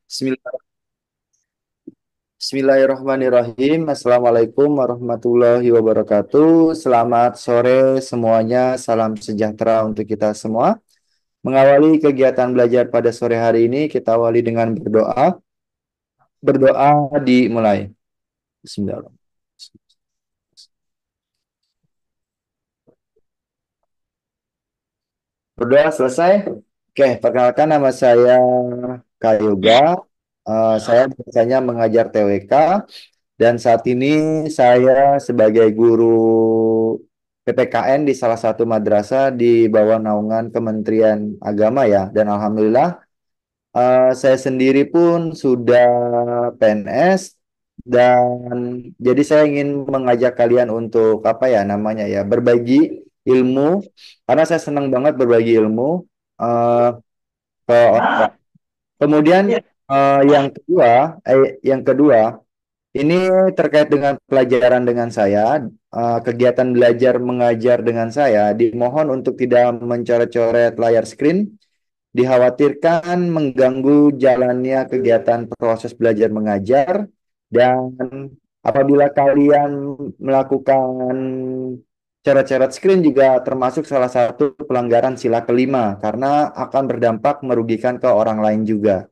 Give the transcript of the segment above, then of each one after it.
Bismillah- Bismillahirrahmanirrahim. Assalamualaikum warahmatullahi wabarakatuh. Selamat sore semuanya. Salam sejahtera untuk kita semua. Mengawali kegiatan belajar pada sore hari ini, kita awali dengan berdoa. Berdoa dimulai. Bismillahirrahmanirrahim. Berdoa selesai. Oke, perkenalkan nama saya Kak Yoga. Saya biasanya mengajar TWK. Dan saat ini saya sebagai guru PPKN di salah satu madrasah di bawah naungan Kementerian Agama ya. Dan alhamdulillah saya sendiri pun sudah PNS dan jadi saya ingin mengajak kalian untuk apa ya namanya ya berbagi ilmu karena saya senang banget berbagi ilmu eh, ke orang. Kemudian yang kedua ini terkait dengan pelajaran dengan saya, kegiatan belajar mengajar dengan saya, dimohon untuk tidak mencoret-coret layar screen, dikhawatirkan mengganggu jalannya kegiatan proses belajar mengajar, dan apabila kalian melakukan coret-coret screen juga termasuk salah satu pelanggaran sila kelima, karena akan berdampak merugikan ke orang lain juga.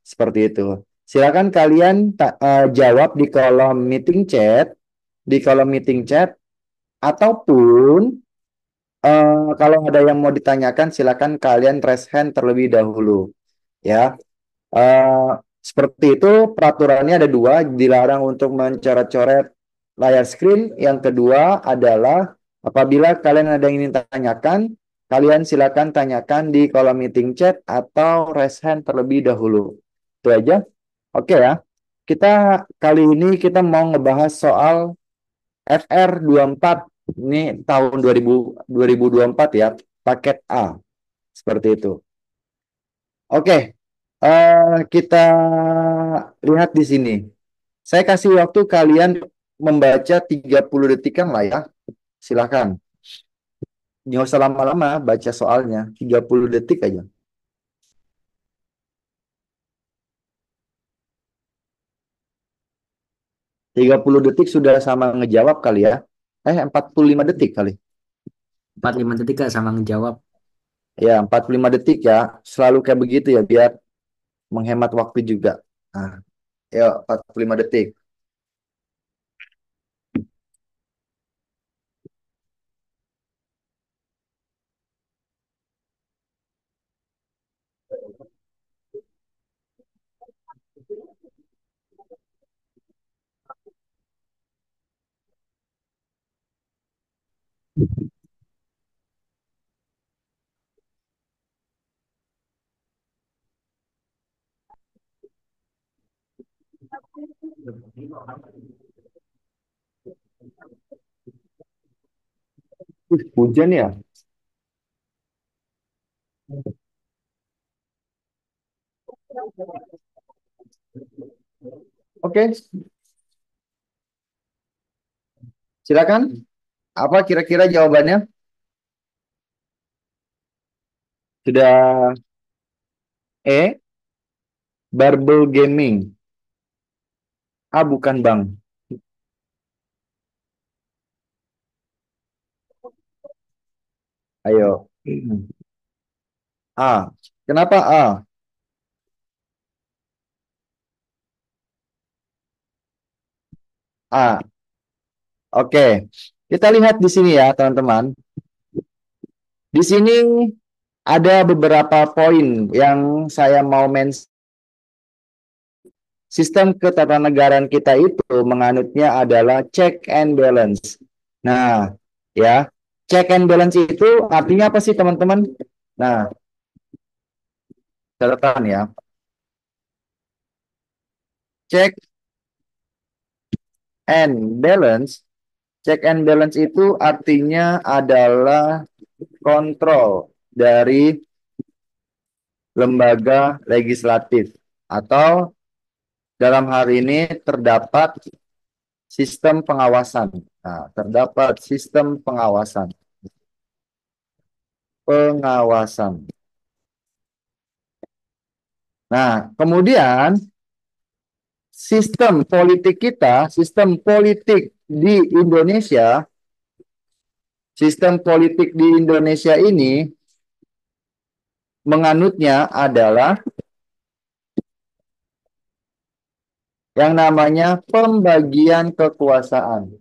Seperti itu. Silakan kalian jawab di kolom meeting chat ataupun kalau ada yang mau ditanyakan silakan kalian raise hand terlebih dahulu ya. Eh, Seperti itu peraturannya ada dua, dilarang untuk mencoret-coret layar screen. Yang kedua adalah apabila kalian ada yang ingin tanyakan, kalian silakan tanyakan di kolom meeting chat atau raise hand terlebih dahulu. Itu aja. Oke ya. Kita kali ini kita mau ngebahas soal FR24. Ini tahun 2024 ya, paket A. Seperti itu. Oke, kita lihat di sini. Saya kasih waktu kalian membaca 30 detikan lah ya. Silakan. Nggak usah lama-lama baca soalnya. 30 detik aja. 30 detik sudah sama ngejawab kali ya. 45 detik kali. 45 detik Kak sama ngejawab. Ya, 45 detik ya. Selalu kayak begitu ya, biar menghemat waktu juga. Nah, ya 45 detik. Hujan ya? Oke, silakan. Apa kira-kira jawabannya? Sudah Barbel Gaming. Bukan Bang. Ayo. A. Kenapa A? A. Oke. Kita lihat di sini ya, teman-teman. Di sini ada beberapa poin yang saya mau mention. Sistem ketatanegaraan kita itu menganutnya adalah check and balance. Nah, ya, check and balance itu artinya apa sih, teman-teman? Nah, catatan ya. Check and balance. Check and balance itu artinya adalah kontrol dari lembaga legislatif atau dalam hal ini terdapat sistem pengawasan. Nah, terdapat sistem pengawasan. Pengawasan. Nah, kemudian sistem politik kita, sistem politik di Indonesia, sistem politik di Indonesia ini menganutnya adalah yang namanya pembagian kekuasaan.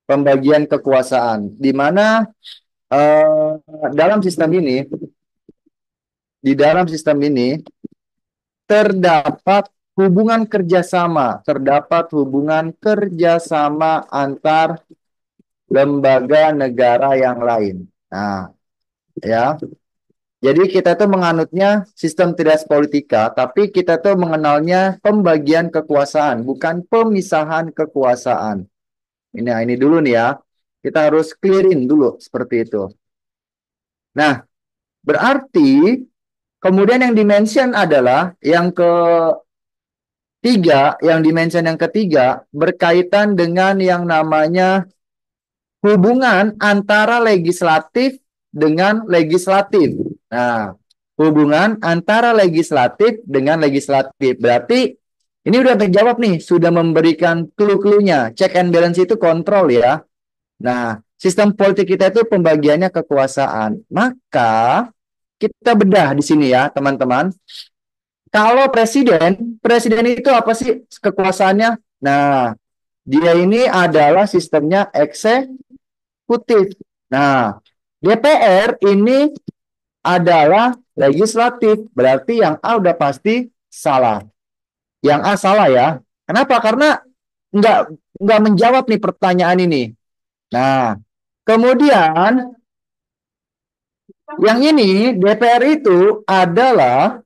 Pembagian kekuasaan, di mana eh, dalam sistem ini, di dalam sistem ini terdapat hubungan kerjasama antar lembaga negara yang lain. Nah, ya. Jadi kita tuh menganutnya sistem trias politika, tapi kita tuh mengenalnya pembagian kekuasaan, bukan pemisahan kekuasaan. Ini dulu nih ya. Kita harus clearin dulu seperti itu. Nah, berarti kemudian yang dimention adalah yang dimention yang ketiga berkaitan dengan yang namanya hubungan antara legislatif dengan legislatif. Nah, hubungan antara legislatif dengan legislatif. Berarti ini udah terjawab nih, sudah memberikan clue-cluenya. Check and balance itu kontrol ya. Nah, sistem politik kita itu pembagiannya kekuasaan. Maka kita bedah di sini ya, teman-teman. Kalau presiden itu apa sih kekuasaannya? Nah, dia ini adalah sistemnya eksekutif. Nah, DPR ini adalah legislatif. Berarti yang A udah pasti salah. Yang A salah ya. Kenapa? Karena nggak nggak menjawab nih pertanyaan ini. Nah, kemudian yang ini DPR itu adalah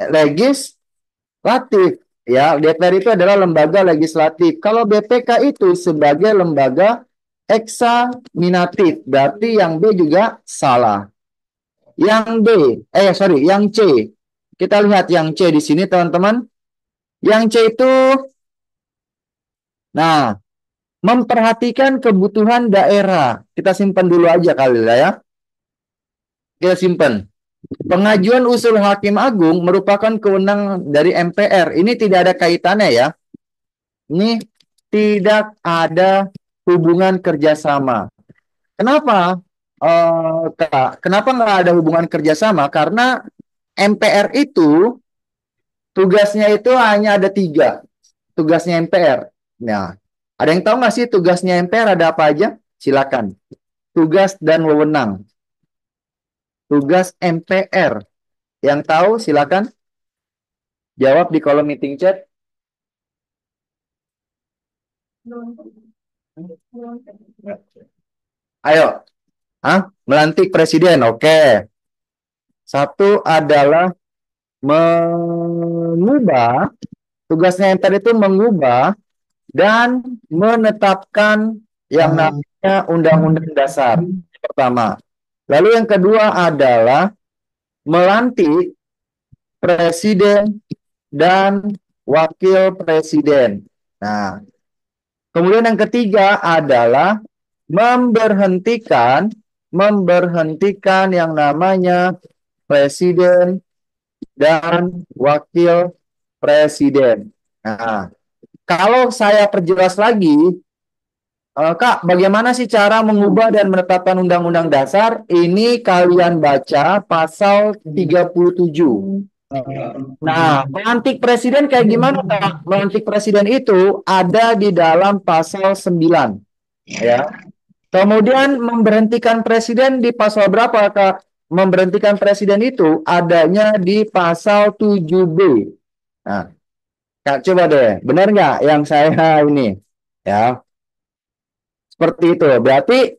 legislatif. Ya, DPR itu adalah lembaga legislatif. Kalau BPK itu sebagai lembaga eksaminatif. Berarti yang B juga salah. Yang B, yang C. Kita lihat yang C di sini, teman-teman. Yang C itu, nah, memperhatikan kebutuhan daerah. Kita simpan dulu aja kali ya. Kita simpan. Pengajuan usul Hakim Agung merupakan kewenangan dari MPR. Ini tidak ada kaitannya ya. Ini tidak ada hubungan kerjasama. Kenapa? Kak, kenapa nggak ada hubungan kerjasama? Karena MPR itu tugasnya itu hanya ada 3. Tugasnya MPR. Nah, ada yang tahu nggak sih tugasnya MPR ada apa aja? Silakan. Tugas dan wewenang. Tugas MPR. Yang tahu silakan jawab di kolom meeting chat. Ayo, melantik presiden. Oke. Satu adalah mengubah, tugasnya MPR itu mengubah dan menetapkan yang namanya Undang-Undang Dasar. Pertama. Lalu yang kedua adalah melantik presiden dan wakil presiden. Nah, kemudian yang ketiga adalah memberhentikan yang namanya presiden dan wakil presiden. Nah, kalau saya perjelas lagi, Kak, bagaimana sih cara mengubah dan menetapkan Undang-Undang Dasar? Ini kalian baca pasal 37. Nah, melantik presiden kayak gimana, Kak? Melantik presiden itu ada di dalam pasal 9. Ya. Kemudian memberhentikan presiden di pasal berapa, Kak? Memberhentikan presiden itu adanya di pasal 7B. Nah, Kak, coba deh. Benar nggak yang saya ini? Ya, seperti itu. Berarti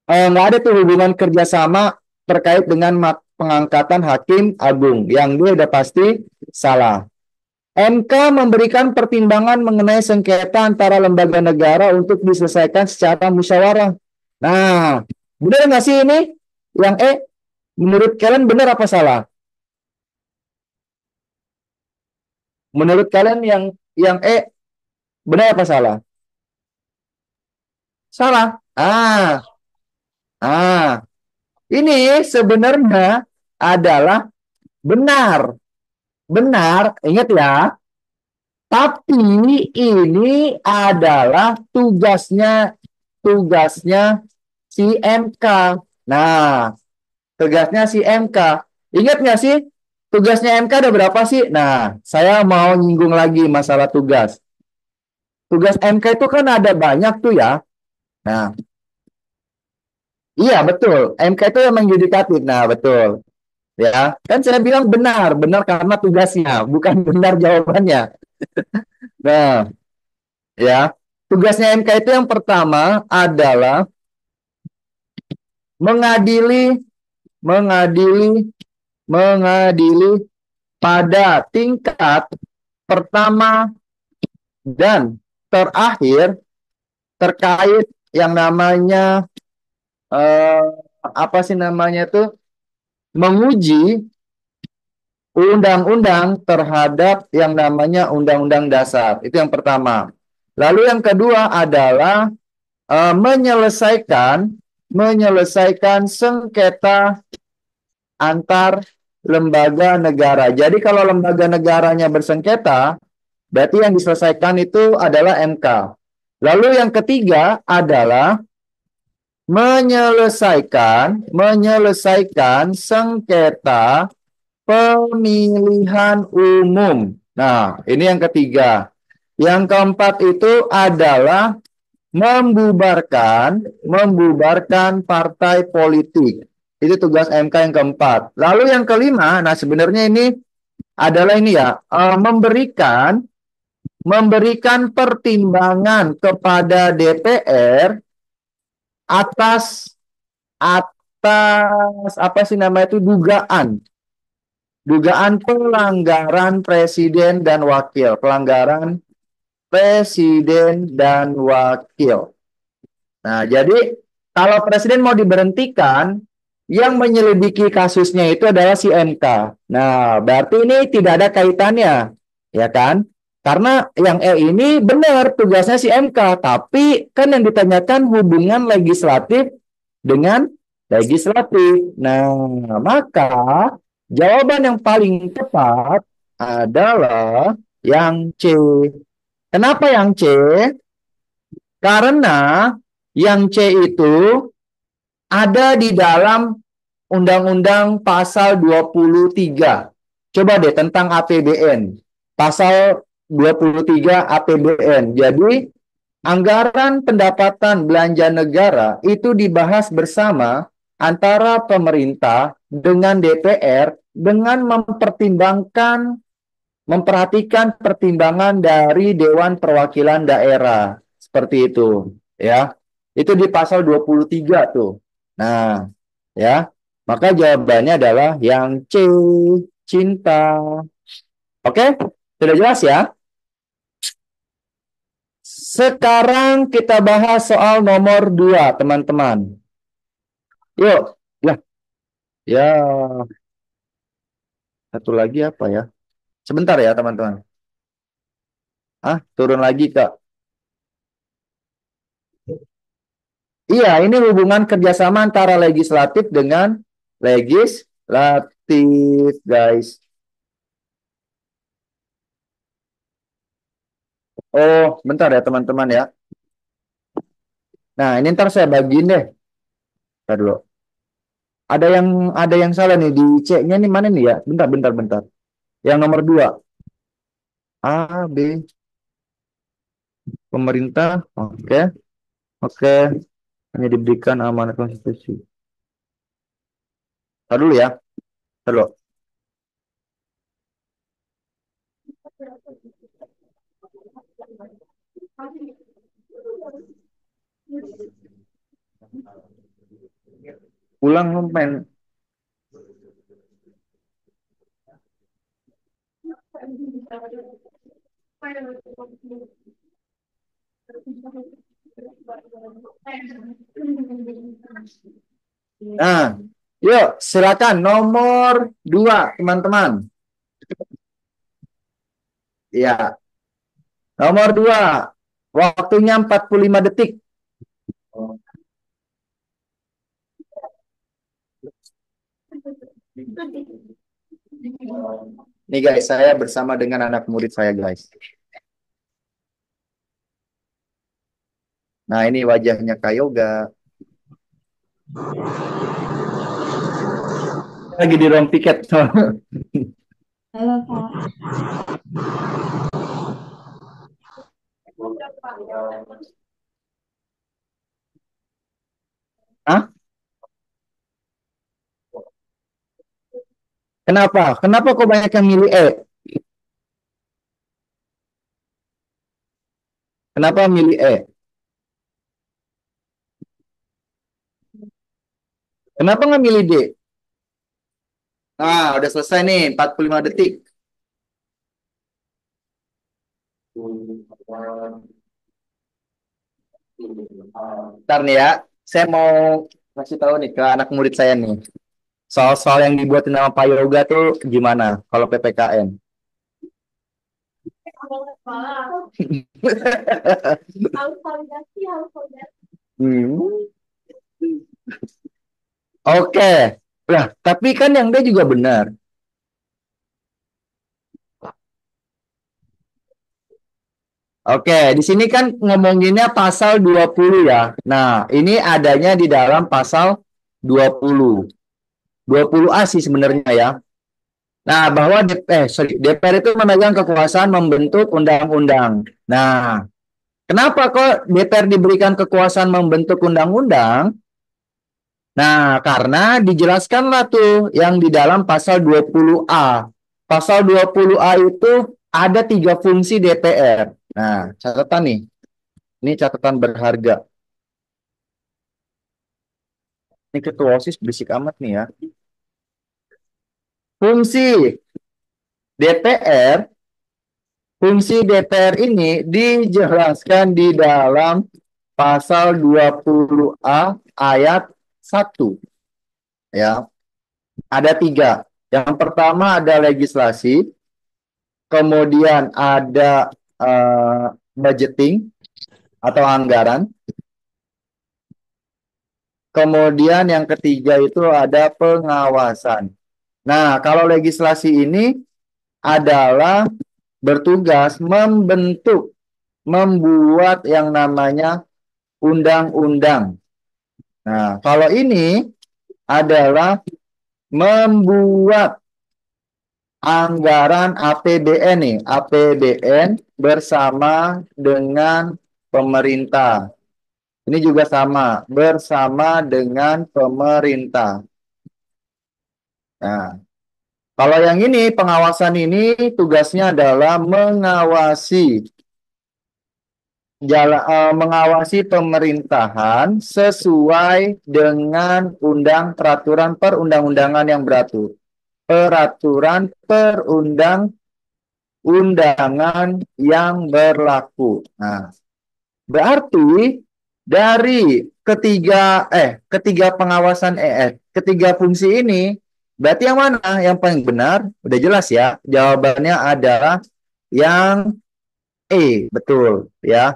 nggak ada tuh hubungan kerjasama terkait dengan pengangkatan hakim agung. Yang dia udah pasti salah. MK memberikan pertimbangan mengenai sengketa antara lembaga negara untuk diselesaikan secara musyawarah. Nah, benar nggak sih ini? Yang E, menurut kalian benar apa salah? Menurut kalian yang E benar apa salah? Salah. Ini sebenarnya adalah Benar, benar. Ingat ya. Tapi ini adalah tugasnya si MK. Nah, tugasnya si MK. Ingat nggak sih? Tugasnya MK ada berapa sih? Nah, saya mau nyinggung lagi masalah tugas. Tugas MK itu kan ada banyak tuh ya. Nah, iya betul. MK itu yang menjudikatif. Nah, betul. Ya, kan saya bilang benar, benar karena tugasnya, bukan benar jawabannya. Nah, ya, tugasnya MK itu yang pertama adalah mengadili, mengadili, mengadili pada tingkat pertama dan terakhir terkait yang namanya eh, apa sih namanya itu menguji undang-undang terhadap yang namanya undang-undang dasar. Itu yang pertama. Lalu yang kedua adalah menyelesaikan sengketa antar lembaga negara. Jadi kalau lembaga negaranya bersengketa, berarti yang diselesaikan itu adalah MK. Lalu yang ketiga adalah menyelesaikan sengketa pemilihan umum. Nah, ini yang ketiga. Yang keempat itu adalah membubarkan partai politik. Itu tugas MK yang keempat. Lalu yang kelima, nah sebenarnya ini adalah ini ya, memberikan pertimbangan kepada DPR atas atas apa sih nama itu dugaan pelanggaran presiden dan wakil, pelanggaran presiden dan wakil. Nah, jadi kalau presiden mau diberhentikan, yang menyelidiki kasusnya itu adalah si MK. Nah, berarti ini tidak ada kaitannya, ya kan? Karena yang ini benar tugasnya si MK, tapi kan yang ditanyakan hubungan legislatif dengan legislatif. Nah, maka jawaban yang paling tepat adalah yang C. Kenapa yang C? Karena yang C itu ada di dalam Undang-Undang Pasal 23. Coba deh tentang APBN. Pasal 23 APBN. Jadi anggaran pendapatan belanja negara itu dibahas bersama antara pemerintah dengan DPR dengan memperhatikan pertimbangan dari Dewan Perwakilan Daerah. Seperti itu, ya. Itu di pasal 23 tuh. Nah, ya. Maka jawabannya adalah yang C, cinta. Oke? Sudah jelas ya? Sekarang kita bahas soal nomor 2, teman-teman. Yuk. Ya, ya, satu lagi apa ya? Sebentar ya, teman-teman. Turun lagi, Kak. Iya, ini hubungan kerjasama antara legislatif dengan legislatif, guys. Oh, bentar ya, teman-teman ya. Nah, ini ntar saya bagiin deh. Ntar dulu. Ada yang salah nih di C-nya nih mana nih ya? Bentar, bentar, bentar. Yang nomor 2. A, B, pemerintah. Oke, oke. Hanya diberikan amanat konstitusi. Ntar dulu ya. Ntar dulu. Ulang, men. Nah, yuk silakan nomor 2, teman-teman. Ya, nomor 2. Waktunya 45 detik. Nih guys, saya bersama dengan anak murid saya guys. Nah ini wajahnya Kak Yoga. Lagi di ruang piket. Halo Kak, Hah? Kenapa? Kenapa kok banyak yang milih E? Kenapa milih E? Kenapa nggak milih D? Nah, udah selesai nih, 45 detik. Ntar nih ya, saya mau ngasih tahu nih ke anak murid saya nih. Soal-soal yang dibuatin sama Pak Yoga tuh gimana kalau PPKN? Hmm. Oke. Nah, tapi kan yang D juga benar. Oke, di sini kan ngomonginnya pasal 20 ya. Nah, ini adanya di dalam pasal 20. 20A sih sebenarnya ya. Nah, bahwa DPR itu memegang kekuasaan membentuk undang-undang. Nah, kenapa kok DPR diberikan kekuasaan membentuk undang-undang? Nah, karena dijelaskanlah tuh yang di dalam pasal 20A. Pasal 20A itu ada tiga fungsi DPR. Nah, catatan nih. Ini catatan berharga. Ini ketua OSIS berisik amat nih ya. Fungsi DPR, fungsi DPR ini dijelaskan di dalam pasal 20A ayat 1. Ya, ada tiga. Yang pertama ada legislasi, kemudian ada budgeting atau anggaran, kemudian yang ketiga itu ada pengawasan. Nah, kalau legislasi ini adalah bertugas membuat yang namanya undang-undang. Nah, kalau ini adalah membuat anggaran APBN nih, APBN bersama dengan pemerintah. Ini juga sama, bersama dengan pemerintah. Nah, kalau yang ini, pengawasan ini tugasnya adalah mengawasi pemerintahan sesuai dengan peraturan perundang-undangan yang beratur. Peraturan perundang-undangan yang berlaku. Nah, berarti dari ketiga pengawasan ketiga fungsi ini, berarti yang mana yang paling benar? Udah jelas ya. Jawabannya adalah yang E, betul ya.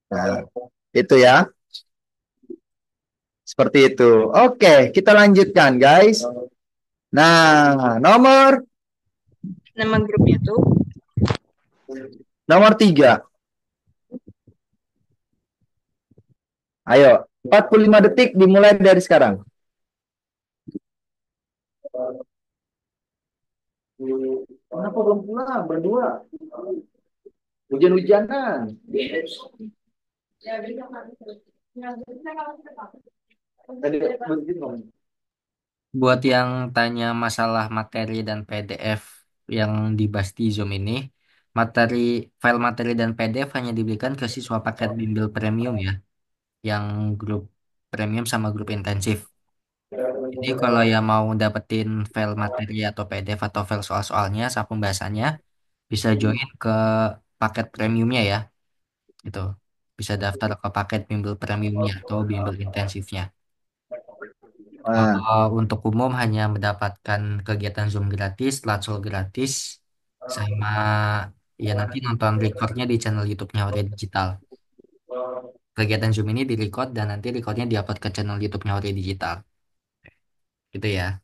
Nah, itu ya. Seperti itu. Oke, kita lanjutkan, guys. Nah, nama grupnya tuh nomor 3. Ayo, 45 detik dimulai dari sekarang. Kenapa belum pulang? Berdua. Hujan-hujanan. Tadi Buat yang tanya masalah materi dan PDF yang dibahas di Zoom ini, materi file materi dan PDF hanya diberikan ke siswa paket bimbel premium ya, yang grup premium sama grup intensif. Jadi kalau yang mau dapetin file materi atau PDF atau file soal-soalnya sama pembahasannya, bisa join ke paket premiumnya ya, itu. Bisa daftar ke paket bimbel premiumnya atau bimbel intensifnya. Nah, Kalau untuk umum hanya mendapatkan kegiatan Zoom gratis, Latsol gratis, sama ya nanti nonton recordnya di channel YouTube-nya Aurea Digital. Kegiatan Zoom ini direcord dan nanti recordnya diupload ke channel YouTube-nya Aurea Digital. Gitu ya.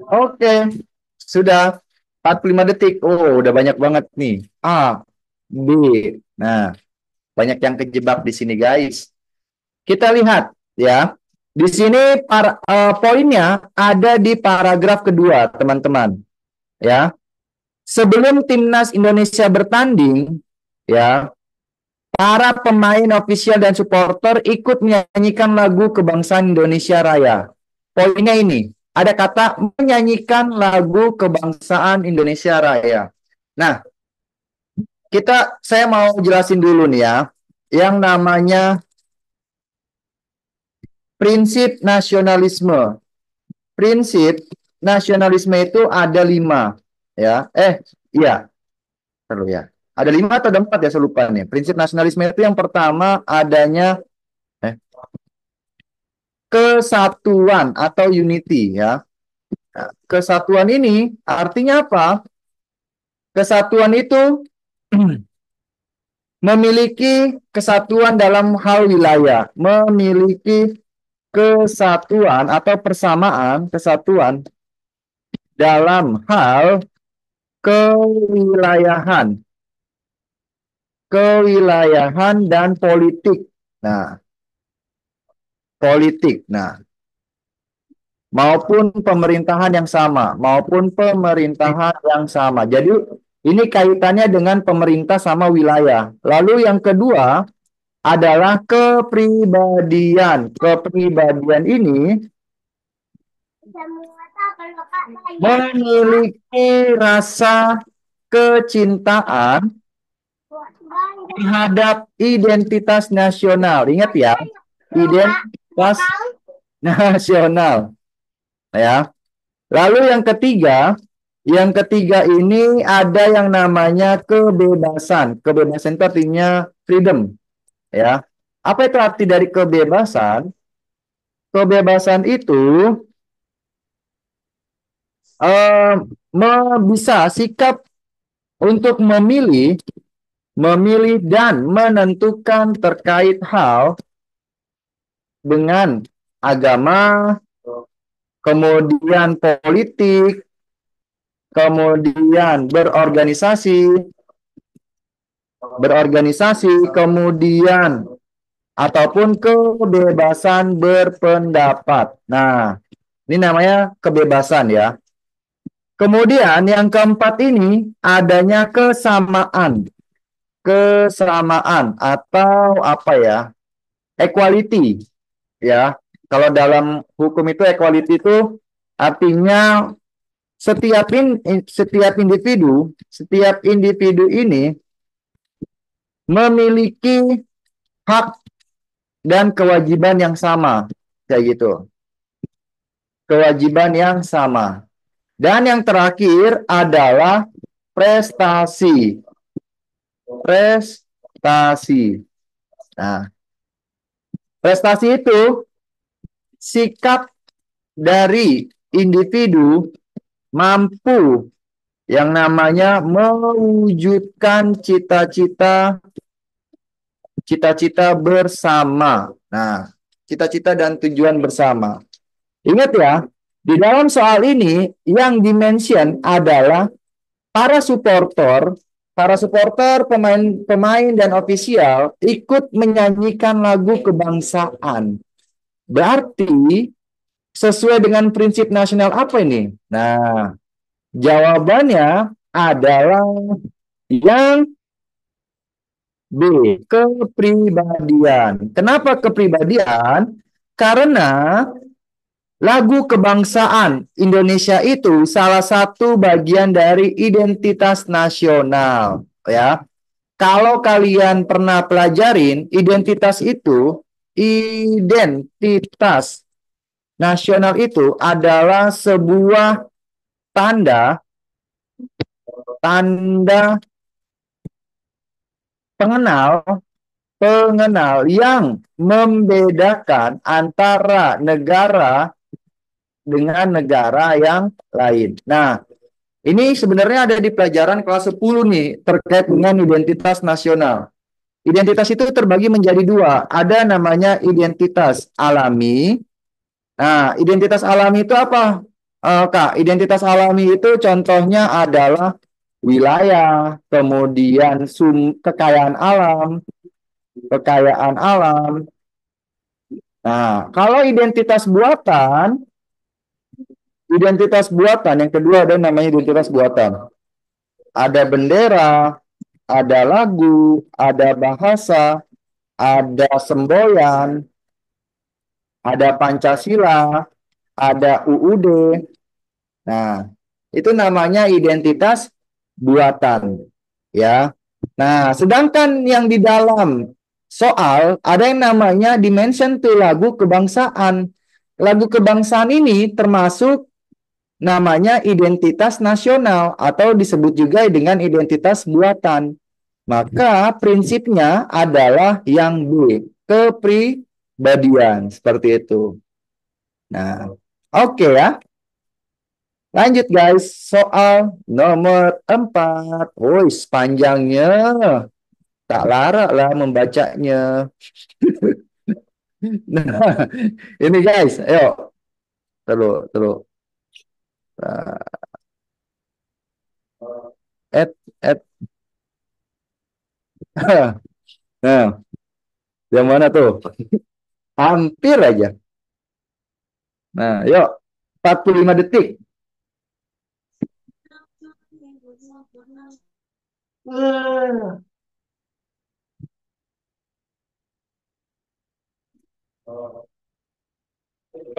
Oke, sudah 45 detik. Oh, udah banyak banget nih. A, B. Nah, banyak yang kejebak di sini, guys. Kita lihat ya. Di sini poinnya ada di paragraf kedua, teman-teman. Ya. Sebelum timnas Indonesia bertanding, ya, para pemain ofisial dan supporter ikut menyanyikan lagu Kebangsaan Indonesia Raya. Poinnya ini, ada kata menyanyikan lagu Kebangsaan Indonesia Raya. Nah, saya mau jelasin dulu nih ya, yang namanya prinsip nasionalisme. Prinsip nasionalisme itu ada 5, ya. Iya, perlu ya. Ada 5 atau ada 4 ya, saya lupa nih. Prinsip nasionalisme itu yang pertama adanya kesatuan atau unity ya. Nah, kesatuan ini artinya apa? Kesatuan itu memiliki kesatuan dalam hal wilayah, memiliki kesatuan atau persamaan kesatuan dalam hal kewilayahan, kewilayahan dan politik. Nah, politik. Nah, maupun pemerintahan yang sama, maupun pemerintahan yang sama. Jadi ini kaitannya dengan pemerintah sama wilayah. Lalu yang kedua adalah kepribadian. Kepribadian ini memiliki rasa kecintaan terhadap identitas nasional. Ingat ya, identitas nasional. Ya. Lalu yang ketiga ini ada yang namanya kebebasan. Kebebasan itu artinya freedom, ya. Apa itu arti dari kebebasan? Kebebasan itu eh, bisa sikap untuk memilih dan menentukan terkait hal dengan agama, kemudian politik, kemudian berorganisasi, kemudian ataupun kebebasan berpendapat. Nah, ini namanya kebebasan ya. Kemudian yang keempat ini adanya kesamaan. Kesamaan atau apa ya? Equality ya. Kalau dalam hukum itu equality itu artinya setiap individu ini memiliki hak dan kewajiban yang sama, kayak gitu. Kewajiban yang sama. Dan yang terakhir adalah prestasi. Prestasi. Nah, prestasi itu sikap dari individu mampu yang namanya mewujudkan cita-cita bersama. Nah, cita-cita dan tujuan bersama. Ingat ya, di dalam soal ini yang dimention adalah para supporter, pemain dan ofisial ikut menyanyikan lagu kebangsaan. Berarti sesuai dengan prinsip nasional apa ini? Nah, jawabannya adalah yang B, kepribadian. Kenapa kepribadian? Karena lagu kebangsaan Indonesia itu salah satu bagian dari identitas nasional, ya. Kalau kalian pernah pelajarin identitas nasional itu adalah sebuah tanda tanda pengenal yang membedakan antara negara dengan negara yang lain. Nah, ini sebenarnya ada di pelajaran kelas 10 nih, terkait dengan identitas nasional. Identitas itu terbagi menjadi 2. Ada namanya identitas alami. Nah, identitas alami itu apa? Kak, identitas alami itu contohnya adalah wilayah, kemudian kekayaan alam. Nah, kalau identitas buatan yang kedua ada namanya identitas buatan. Ada bendera, ada lagu, ada bahasa, ada semboyan, ada Pancasila, ada UUD. Nah, itu namanya identitas buatan, ya. Nah, sedangkan yang di dalam soal ada yang namanya dimension to lagu kebangsaan. Lagu kebangsaan ini termasuk namanya identitas nasional atau disebut juga dengan identitas buatan. Maka prinsipnya adalah yang B, kepribadian, seperti itu. Nah, oke ya. Lanjut guys, soal nomor 4. Woi, panjangnya. Tak larak lah membacanya. Nah, ini guys, ayo. Terus, terus. Et, et. Nah, yang mana tuh? Hampir aja. Nah, yuk. 45 detik.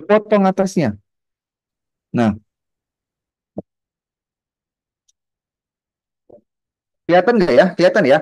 Potong atasnya. Nah, kelihatan nggak ya? Kelihatan ya?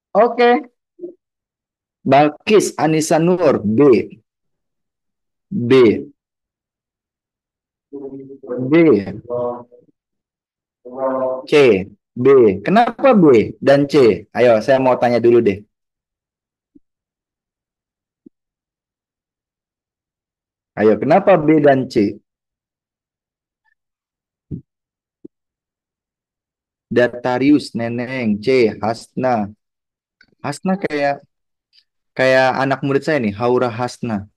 Oke. Balkis Anissa Nur, B. B. B. C. B. Kenapa B dan C? Ayo, saya mau tanya dulu deh. Ayo, kenapa B dan C? Datarius, Neneng, C. Hasna. Hasna kayak kayak anak murid saya nih, Haura Hasna.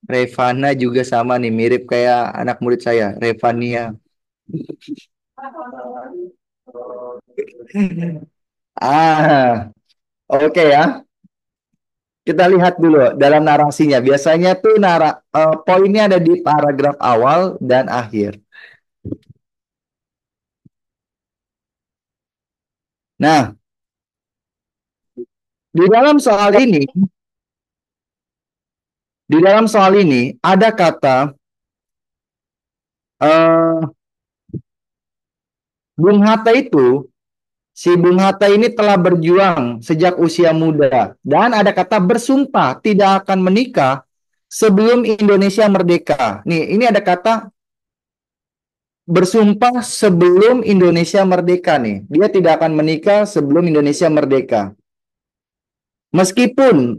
Revana juga sama nih, mirip kayak anak murid saya, Revania. Ah, oke ya. Kita lihat dulu dalam narasinya. Biasanya tuh poinnya ada di paragraf awal dan akhir. Nah, di dalam soal ini, ada kata eh, Bung Hatta itu, si Bung Hatta ini telah berjuang sejak usia muda dan ada kata bersumpah tidak akan menikah sebelum Indonesia merdeka. Nih, ini ada kata bersumpah sebelum Indonesia merdeka nih. Dia tidak akan menikah sebelum Indonesia merdeka. Meskipun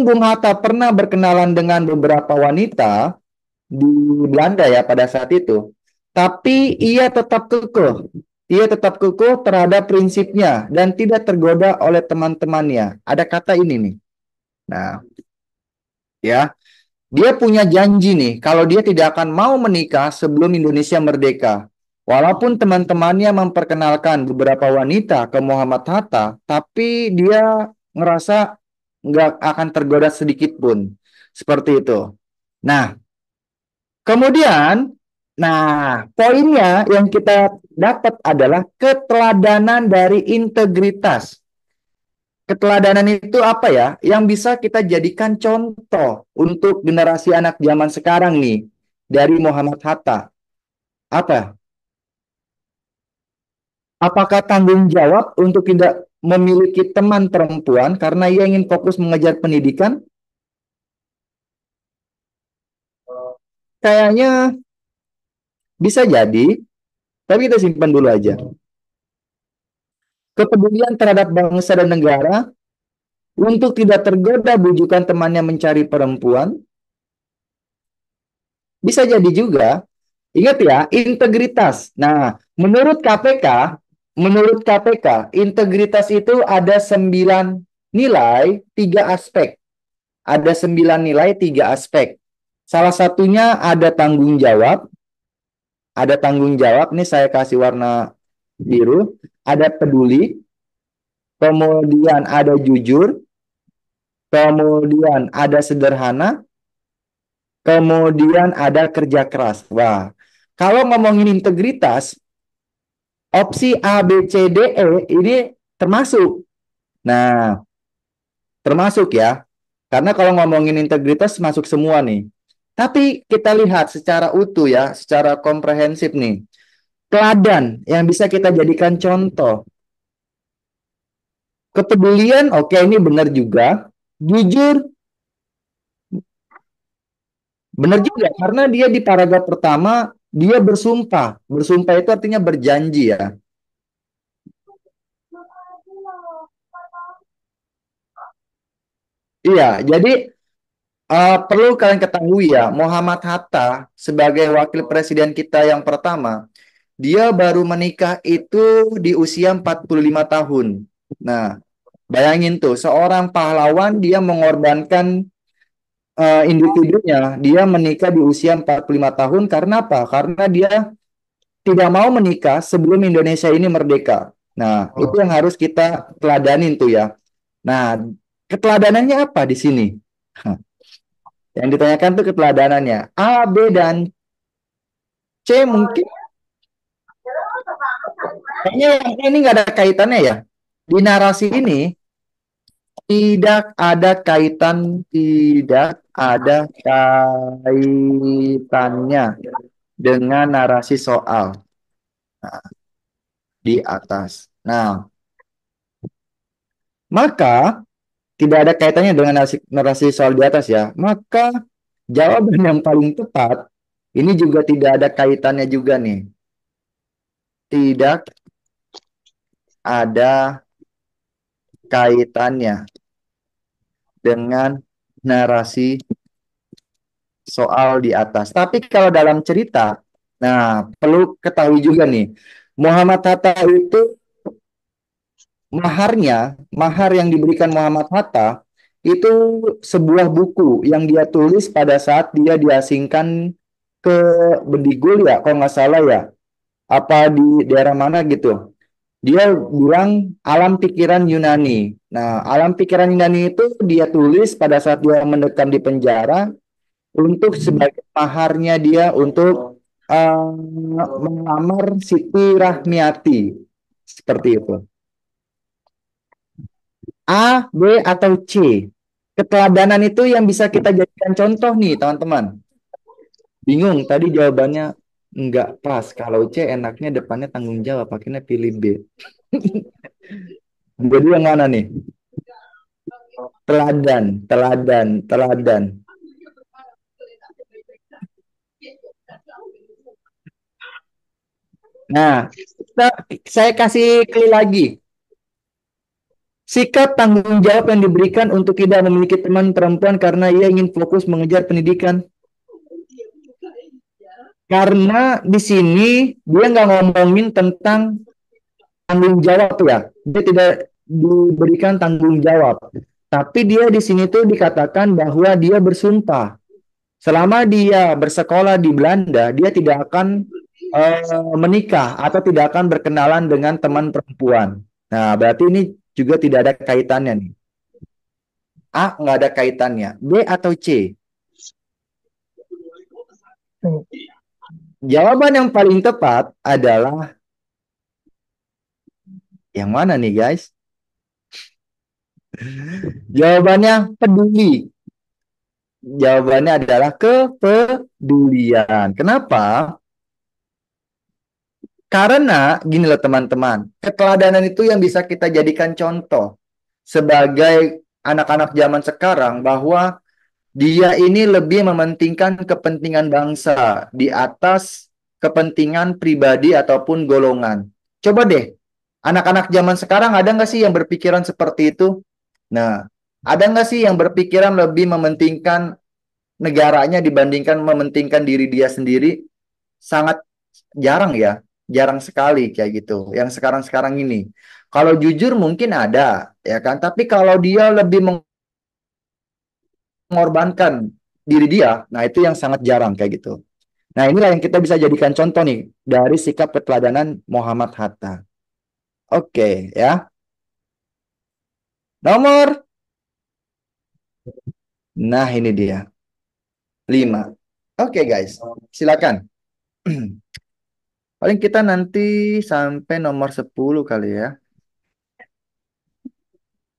Bung Hatta pernah berkenalan dengan beberapa wanita di Belanda ya pada saat itu, tapi ia tetap kekeh. Ia tetap kekeh terhadap prinsipnya dan tidak tergoda oleh teman-temannya. Ada kata ini nih. Nah, ya, dia punya janji nih kalau dia tidak akan mau menikah sebelum Indonesia merdeka. Walaupun teman-temannya memperkenalkan beberapa wanita ke Muhammad Hatta, tapi dia ngerasa nggak akan tergoda sedikit pun. Seperti itu. Nah, kemudian, poinnya yang kita dapat adalah keteladanan dari integritas. Keteladanan itu apa ya? Yang bisa kita jadikan contoh untuk generasi anak zaman sekarang nih dari Muhammad Hatta. Apa? Apakah tanggung jawab untuk tidak memiliki teman perempuan karena ia ingin fokus mengejar pendidikan? Kayaknya bisa jadi, tapi kita simpan dulu aja. Kepedulian terhadap bangsa dan negara untuk tidak tergoda bujukan temannya mencari perempuan, bisa jadi juga. Ingat ya, integritas. Nah, menurut KPK, integritas itu ada 9 nilai, 3 aspek. Ada 9 nilai, 3 aspek. Salah satunya ada tanggung jawab. Ada tanggung jawab, nih saya kasih warna biru. Ada peduli, kemudian ada jujur, kemudian ada sederhana, kemudian ada kerja keras. Wah, kalau ngomongin integritas, opsi A, B, C, D, E ini termasuk. Nah, termasuk ya. Karena kalau ngomongin integritas masuk semua nih. Tapi kita lihat secara utuh ya, secara komprehensif nih. Teladan yang bisa kita jadikan contoh. Kepedulian, oke, ini benar juga. Jujur, benar juga. Karena dia di paragraf pertama, dia bersumpah. Bersumpah itu artinya berjanji ya. Iya, jadi perlu kalian ketahui ya, Muhammad Hatta sebagai wakil presiden kita yang pertama, dia baru menikah itu di usia 45 tahun. Nah, bayangin tuh, seorang pahlawan dia mengorbankan individunya, dia menikah di usia 45 tahun karena apa? Karena dia tidak mau menikah sebelum Indonesia ini merdeka. Nah, itu yang harus kita teladanin tuh ya. Nah, keteladanannya apa di sini? Yang ditanyakan tuh keteladanannya. A, B, dan C mungkin kayaknya yang ini nggak ada kaitannya ya. Di narasi ini tidak ada kaitannya dengan narasi soal di atas. Nah, maka tidak ada kaitannya dengan narasi soal di atas ya. Maka jawaban yang paling tepat ini juga tidak ada kaitannya juga nih. Tidak ada kaitannya dengan narasi soal di atas. Tapi kalau dalam cerita, nah perlu ketahui juga nih, Muhammad Hatta itu mahar yang diberikan Muhammad Hatta itu sebuah buku yang dia tulis pada saat dia diasingkan ke Bendigul ya, kalau nggak salah ya, apa di daerah mana gitu. Dia bilang alam pikiran Yunani. Nah, alam pikiran Yunani itu dia tulis pada saat dia mendekam di penjara untuk sebagai maharnya dia untuk melamar Siti Rahmiati. Seperti itu. A, B, atau C. Keteladanan itu yang bisa kita jadikan contoh nih, teman-teman. Bingung, tadi jawabannya nggak pas. Kalau C enaknya depannya tanggung jawab, akhirnya pilih B. Jadi yang mana nih? Teladan, teladan, teladan. Nah, saya kasih klik lagi. Sikap tanggung jawab yang diberikan untuk tidak memiliki teman perempuan karena ia ingin fokus mengejar pendidikan. Karena di sini dia nggak ngomongin tentang tanggung jawab ya. Dia tidak diberikan tanggung jawab. Tapi dia di sini tuh dikatakan bahwa dia bersumpah. Selama dia bersekolah di Belanda, dia tidak akan menikah atau tidak akan berkenalan dengan teman perempuan. Nah, berarti ini juga tidak ada kaitannya nih. A nggak ada kaitannya. B atau C? Jawaban yang paling tepat adalah yang mana nih guys? Jawabannya peduli. Jawabannya adalah kepedulian. Kenapa? Karena gini loh teman-teman, keteladanan itu yang bisa kita jadikan contoh sebagai anak-anak zaman sekarang bahwa dia ini lebih mementingkan kepentingan bangsa di atas kepentingan pribadi ataupun golongan. Coba deh, anak-anak zaman sekarang ada nggak sih yang berpikiran seperti itu? Nah, ada nggak sih yang berpikiran lebih mementingkan negaranya dibandingkan mementingkan diri dia sendiri? Sangat jarang ya, jarang sekali kayak gitu. Yang sekarang-sekarang ini. Kalau jujur mungkin ada, ya kan? Tapi kalau dia lebih mengorbankan diri dia, nah itu yang sangat jarang kayak gitu. Nah inilah yang kita bisa jadikan contoh nih dari sikap keteladanan Muhammad Hatta. Oke ya, nomor, nah ini dia, 5. Oke guys, silakan. Paling kita nanti sampai nomor 10 kali ya.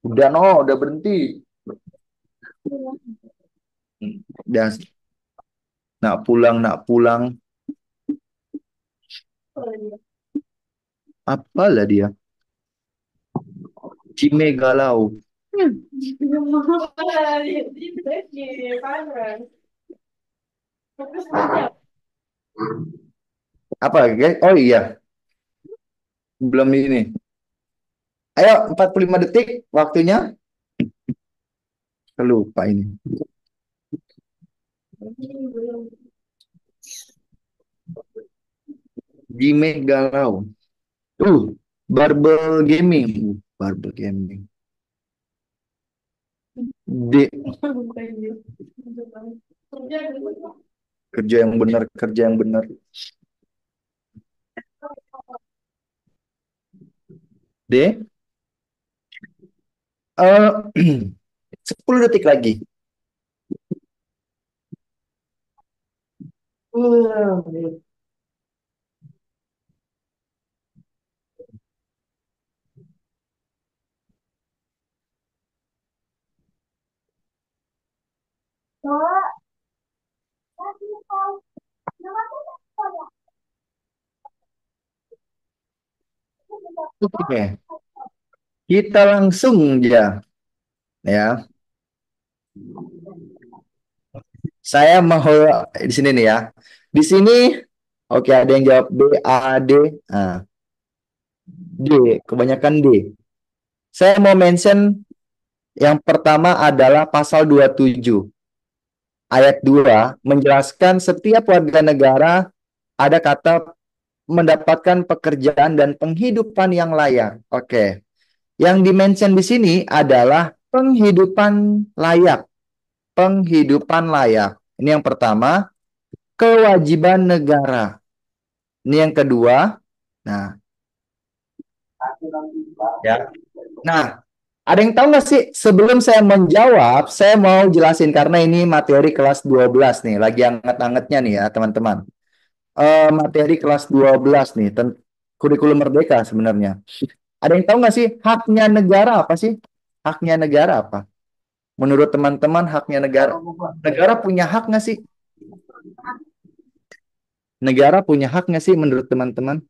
Udah no, udah berhenti. Udah, nak pulang. Apalah dia? Cime galau. Apa guys? Oh iya, belum ini. Ayo 45 detik waktunya. Lupa ini. Jime galau. Barbel gaming. Barbel gaming. D. Kerja yang benar, kerja yang benar. D. 10 detik lagi. Oke, kita langsung ya. Ya, saya mau di sini nih ya. Di sini, oke ada yang jawab B, A, D. Nah, D, kebanyakan D. Saya mau mention yang pertama adalah pasal 27 ayat 2 menjelaskan setiap warga negara ada kata mendapatkan pekerjaan dan penghidupan yang layak. Oke. Yang dimention di sini adalah penghidupan layak. Penghidupan layak. Ini yang pertama, kewajiban negara. Ini yang kedua. Nah, ya. Nah, ada yang tahu nggak sih sebelum saya menjawab, saya mau jelasin karena ini materi kelas 12 nih, lagi anget-angetnya nih ya, teman-teman. Materi kelas 12 nih, kurikulum merdeka sebenarnya. Ada yang tahu nggak sih haknya negara apa sih? Haknya negara apa? Menurut teman-teman haknya negara? Negara punya hak nggak sih? Negara punya hak nggak sih menurut teman-teman?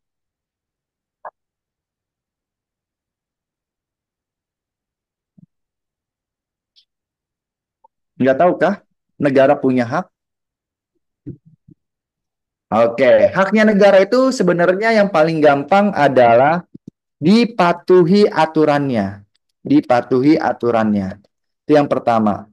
Nggak tahu kah? Negara punya hak? Oke, haknya negara itu sebenarnya yang paling gampang adalah dipatuhi aturannya. Dipatuhi aturannya. Itu yang pertama.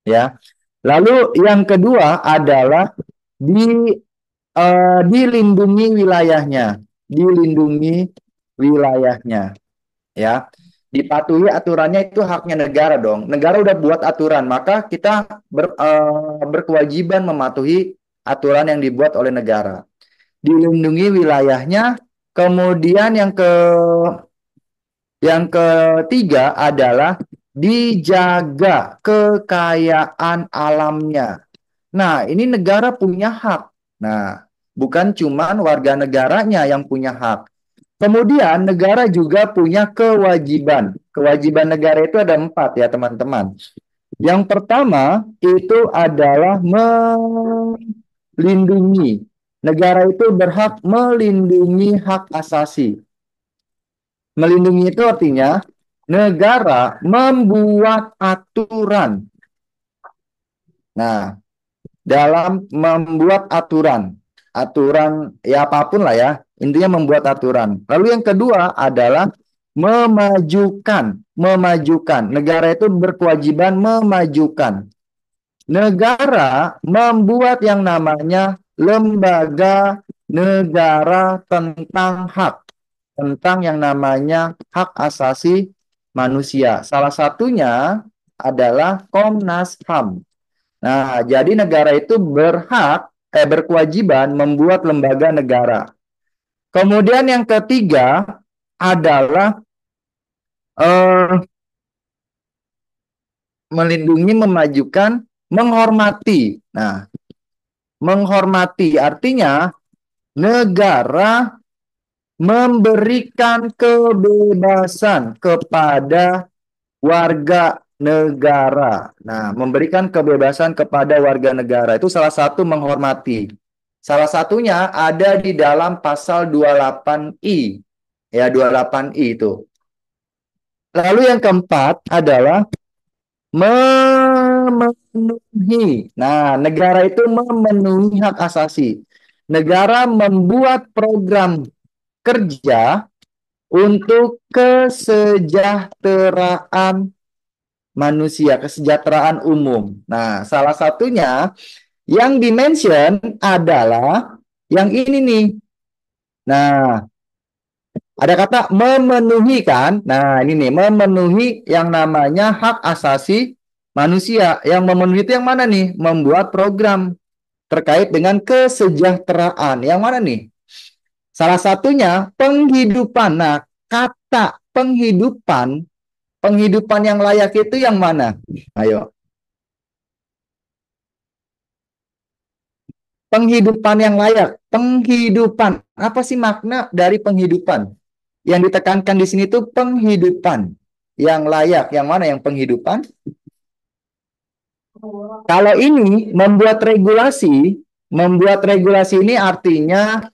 Ya. Lalu yang kedua adalah di dilindungi wilayahnya. Dilindungi wilayahnya. Ya. Dipatuhi aturannya itu haknya negara dong. Negara udah buat aturan, maka kita berkewajiban mematuhi aturan yang dibuat oleh negara. Dilindungi wilayahnya. Kemudian yang ketiga adalah dijaga kekayaan alamnya. Nah, ini negara punya hak. Nah, bukan cuma warga negaranya yang punya hak. Kemudian negara juga punya kewajiban. kewajiban negara itu ada 4 ya teman-teman. Yang pertama itu adalah melindungi. Negara itu berhak melindungi hak asasi. Melindungi itu artinya negara membuat aturan. Nah, dalam membuat aturan ya apapun lah ya, intinya membuat aturan. Lalu yang kedua adalah memajukan. Negara itu berkewajiban memajukan. Negara membuat yang namanya lembaga negara tentang yang namanya hak asasi manusia. Salah satunya adalah Komnas HAM. Nah, jadi negara itu berkewajiban membuat lembaga negara. Kemudian yang ketiga adalah melindungi, memajukan, menghormati. Nah, menghormati artinya negara memberikan kebebasan kepada warga negara. Nah, memberikan kebebasan kepada warga negara itu salah satu menghormati. Salah satunya ada di dalam pasal 28I. Ya, 28I itu. Lalu yang keempat adalah memenuhi. Nah, negara itu memenuhi hak asasi. Negara membuat program kerja untuk kesejahteraan manusia, kesejahteraan umum. Nah, salah satunya yang dimention adalah yang ini nih. Nah, ada kata memenuhi kan? Nah, ini nih, memenuhi yang namanya hak asasi manusia. Yang memenuhi itu yang mana nih? Membuat program terkait dengan kesejahteraan. Yang mana nih? Salah satunya penghidupan. Nah, kata penghidupan yang layak itu yang mana? Ayo. Penghidupan yang layak. Penghidupan. Apa sih makna dari penghidupan? Yang ditekankan di sini tuh penghidupan yang layak. Yang mana yang penghidupan? Kalau ini membuat regulasi ini artinya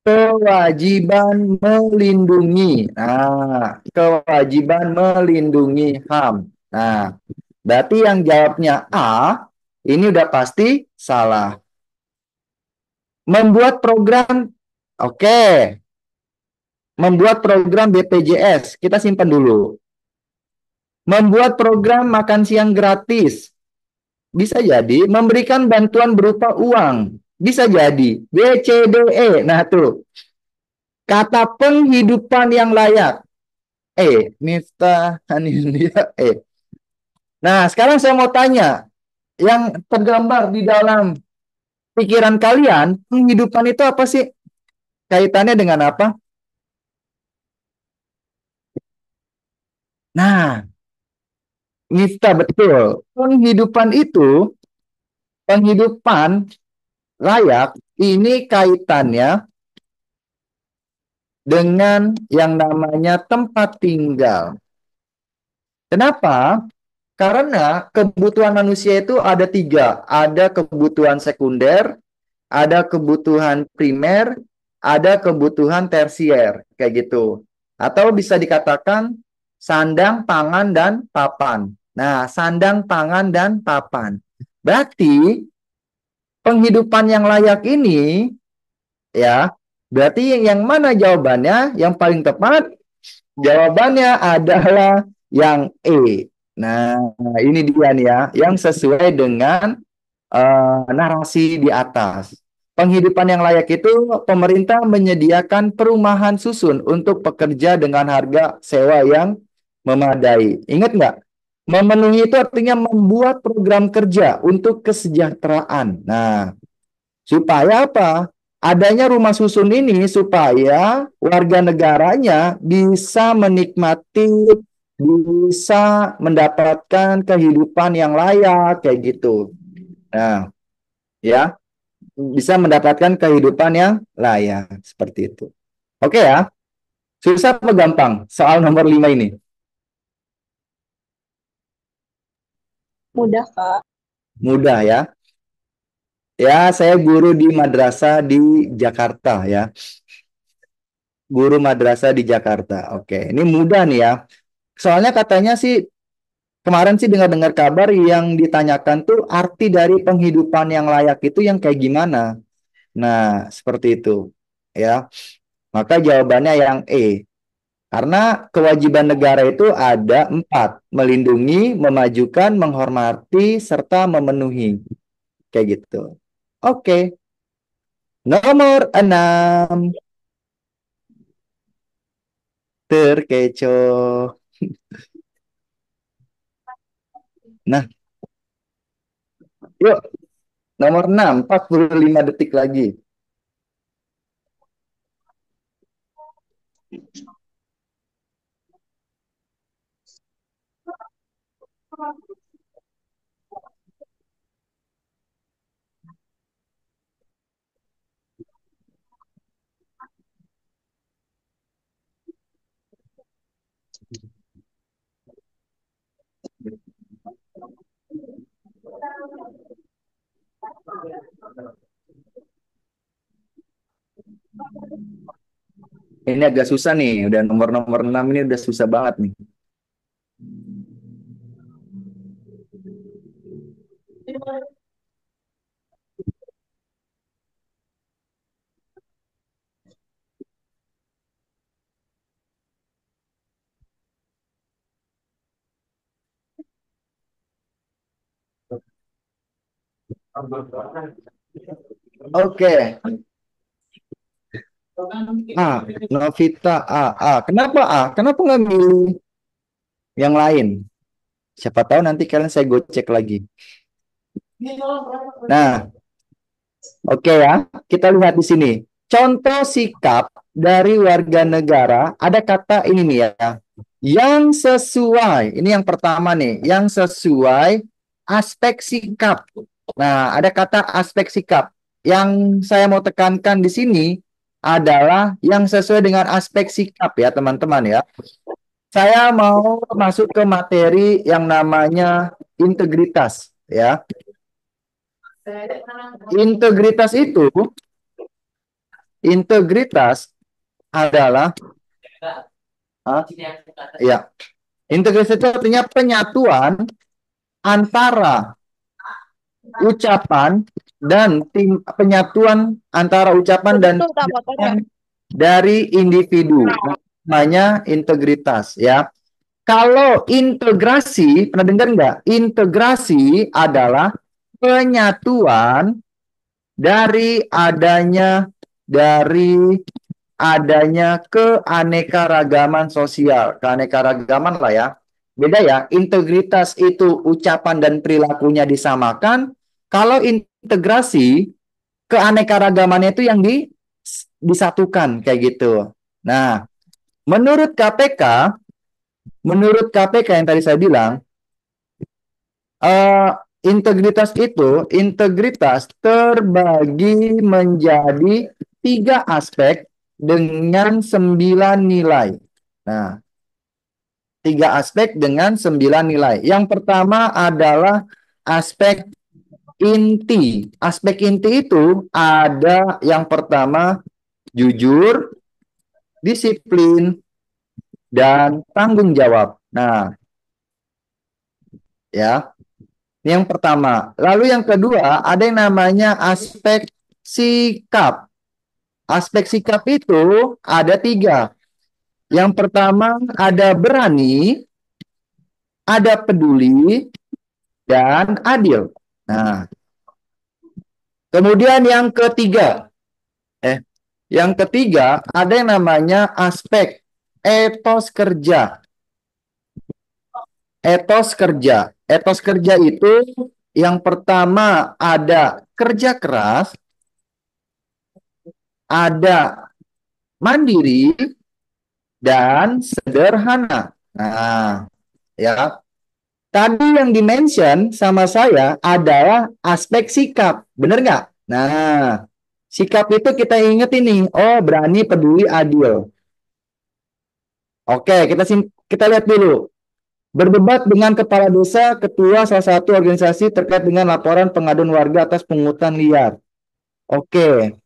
kewajiban melindungi. Nah, kewajiban melindungi HAM. Nah, berarti yang jawabnya A, ini udah pasti salah. Membuat program, oke. Membuat program BPJS, kita simpan dulu. Membuat program makan siang gratis, bisa jadi. Memberikan bantuan berupa uang, bisa jadi. B, C, D, E. Nah, tuh. Kata penghidupan yang layak. Miftah Hanifah. Nah, sekarang saya mau tanya. Yang tergambar di dalam pikiran kalian, penghidupan itu apa sih? Kaitannya dengan apa? Nah, Miftah betul. Penghidupan layak, ini kaitannya dengan yang namanya tempat tinggal. Kenapa? Karena kebutuhan manusia itu ada 3. Ada kebutuhan sekunder, ada kebutuhan primer, ada kebutuhan tersier. Kayak gitu. Atau bisa dikatakan sandang, pangan, dan papan. Nah, sandang, pangan, dan papan. Berarti penghidupan yang layak ini, ya, berarti yang mana jawabannya? Yang paling tepat, jawabannya adalah yang E. Nah, ini dia nih ya, yang sesuai dengan narasi di atas. Penghidupan yang layak itu pemerintah menyediakan perumahan susun untuk pekerja dengan harga sewa yang memadai. Ingat nggak? Memenuhi itu artinya membuat program kerja untuk kesejahteraan. Nah, supaya apa? Adanya rumah susun ini supaya warga negaranya bisa menikmati, bisa mendapatkan kehidupan yang layak, kayak gitu. Nah, ya, bisa mendapatkan kehidupan yang layak, seperti itu. Oke ya, susah apa gampang soal nomor 5 ini? Mudah, Kak. Mudah ya. Ya, saya guru di madrasah di Jakarta ya. Guru madrasah di Jakarta. Oke, ini mudah nih ya. Soalnya katanya sih kemarin sih dengar-dengar kabar yang ditanyakan tuh arti dari penghidupan yang layak itu yang kayak gimana. Nah, seperti itu. Ya. Maka jawabannya yang E. Karena kewajiban negara itu ada 4. Melindungi, memajukan, menghormati, serta memenuhi. Kayak gitu. Oke. Nomor 6. Terkecoh. Nah, yuk. Nomor 6. 45 detik lagi. Ini agak susah nih. Udah nomor-nomor 6 ini udah susah banget nih. Oke. A. Novita A. A. Kenapa A? Kenapa nggak milih yang lain? Siapa tahu nanti kalian saya gocek lagi. Nah, oke ya. Kita lihat di sini. Contoh sikap dari warga negara, ada kata ini nih ya. Yang sesuai. Ini yang pertama nih. Yang sesuai aspek sikap. Nah, ada kata aspek sikap. Yang saya mau tekankan di sini adalah yang sesuai dengan aspek sikap ya, teman-teman ya. Saya mau masuk ke materi yang namanya integritas ya. Integritas itu, integritas adalah ya. Integritas itu artinya penyatuan antara ucapan dan penyatuan antara ucapan dan Betul, Kak, fotonya. dari individu. Namanya integritas ya. Kalau integrasi, pernah dengar nggak? Integrasi adalah penyatuan dari adanya keanekaragaman sosial, keanekaragaman lah ya. Beda ya, integritas itu ucapan dan perilakunya disamakan. Kalau integrasi, keanekaragamannya itu yang disatukan kayak gitu. Nah, menurut KPK, yang tadi saya bilang, eh, integritas terbagi menjadi 3 aspek dengan 9 nilai. Nah, 3 aspek dengan 9 nilai. Yang pertama adalah aspek inti. Aspek inti itu ada yang pertama jujur, disiplin, dan tanggung jawab. Nah, ya. Ini yang pertama. Lalu yang kedua, ada yang namanya aspek sikap. Aspek sikap itu ada 3. Yang pertama ada berani, ada peduli, dan adil. Nah, kemudian yang ketiga ada yang namanya aspek etos kerja. Etos kerja. Etos kerja itu yang pertama ada kerja keras, ada mandiri, dan sederhana. Nah, ya. Tadi yang dimention sama saya adalah aspek sikap. Bener nggak? Nah, sikap itu kita inget ini. Oh, berani, peduli, adil. Oke, kita lihat dulu. Berdebat dengan kepala desa, ketua salah satu organisasi terkait dengan laporan pengaduan warga atas pungutan liar. Oke.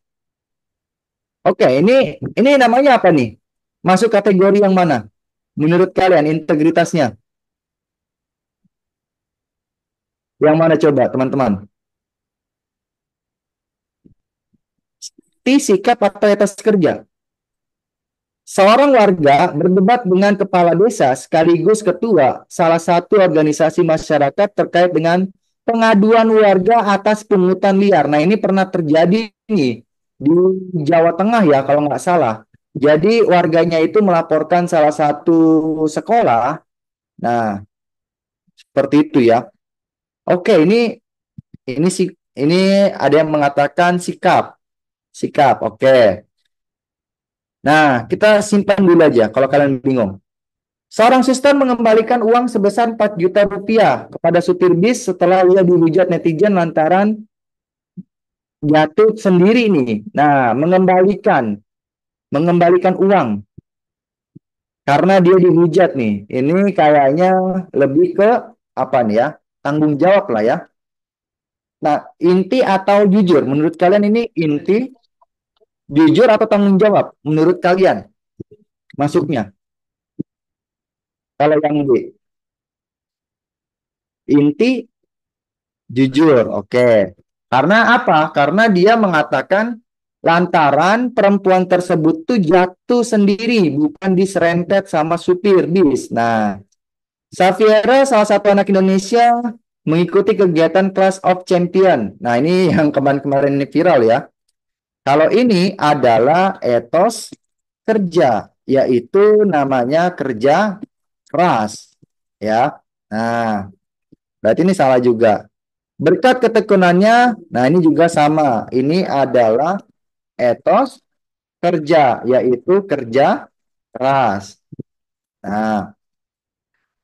Oke, ini namanya apa nih? Masuk kategori yang mana? Menurut kalian integritasnya? Yang mana coba, teman-teman? Sikap atau etos kerja? Seorang warga berdebat dengan kepala desa sekaligus ketua salah satu organisasi masyarakat terkait dengan pengaduan warga atas pungutan liar. Nah, ini pernah terjadi nih di Jawa Tengah ya, kalau nggak salah. Jadi warganya itu melaporkan salah satu sekolah. Nah, seperti itu ya. Oke, ini sih ini ada yang mengatakan sikap. Sikap, oke. Nah, kita simpan dulu aja kalau kalian bingung. Seorang suster mengembalikan uang sebesar 4 juta rupiah kepada supir bis setelah ia dihujat netizen lantaran jatuh sendiri nih. Nah, mengembalikan uang karena dia dihujat nih. Ini kayaknya lebih ke apa nih ya? Tanggung jawab lah ya. Nah, inti atau jujur? Menurut kalian ini inti, jujur atau tanggung jawab? Menurut kalian masuknya? Kalau yang B, inti jujur, oke. Karena apa? Karena dia mengatakan lantaran perempuan tersebut tuh jatuh sendiri, bukan diserempet sama supir bis. Nah, Safiera salah satu anak Indonesia mengikuti kegiatan Class of Champion. Nah, ini yang kemarin-kemarin ini viral ya. Kalau ini adalah etos kerja, yaitu namanya kerja keras, ya. Nah, berarti ini salah juga. Berkat ketekunannya, nah ini juga sama. Ini adalah etos kerja, yaitu kerja keras. Nah,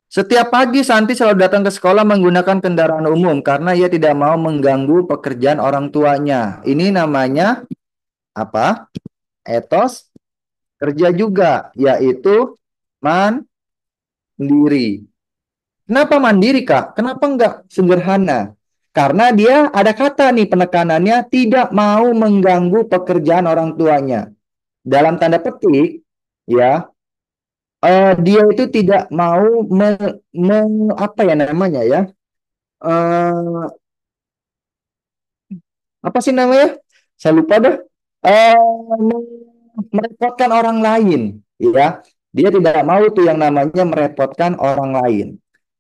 setiap pagi Santi selalu datang ke sekolah menggunakan kendaraan umum karena ia tidak mau mengganggu pekerjaan orang tuanya. Ini namanya apa? Etos kerja juga, yaitu mandiri. Kenapa mandiri, Kak? Kenapa enggak sederhana? Karena dia ada kata nih penekanannya tidak mau mengganggu pekerjaan orang tuanya. Dalam tanda petik, ya, dia itu tidak mau apa ya namanya ya? eh Apa sih namanya? Saya lupa dah. Merepotkan orang lain, ya. Dia tidak mau tuh yang namanya merepotkan orang lain.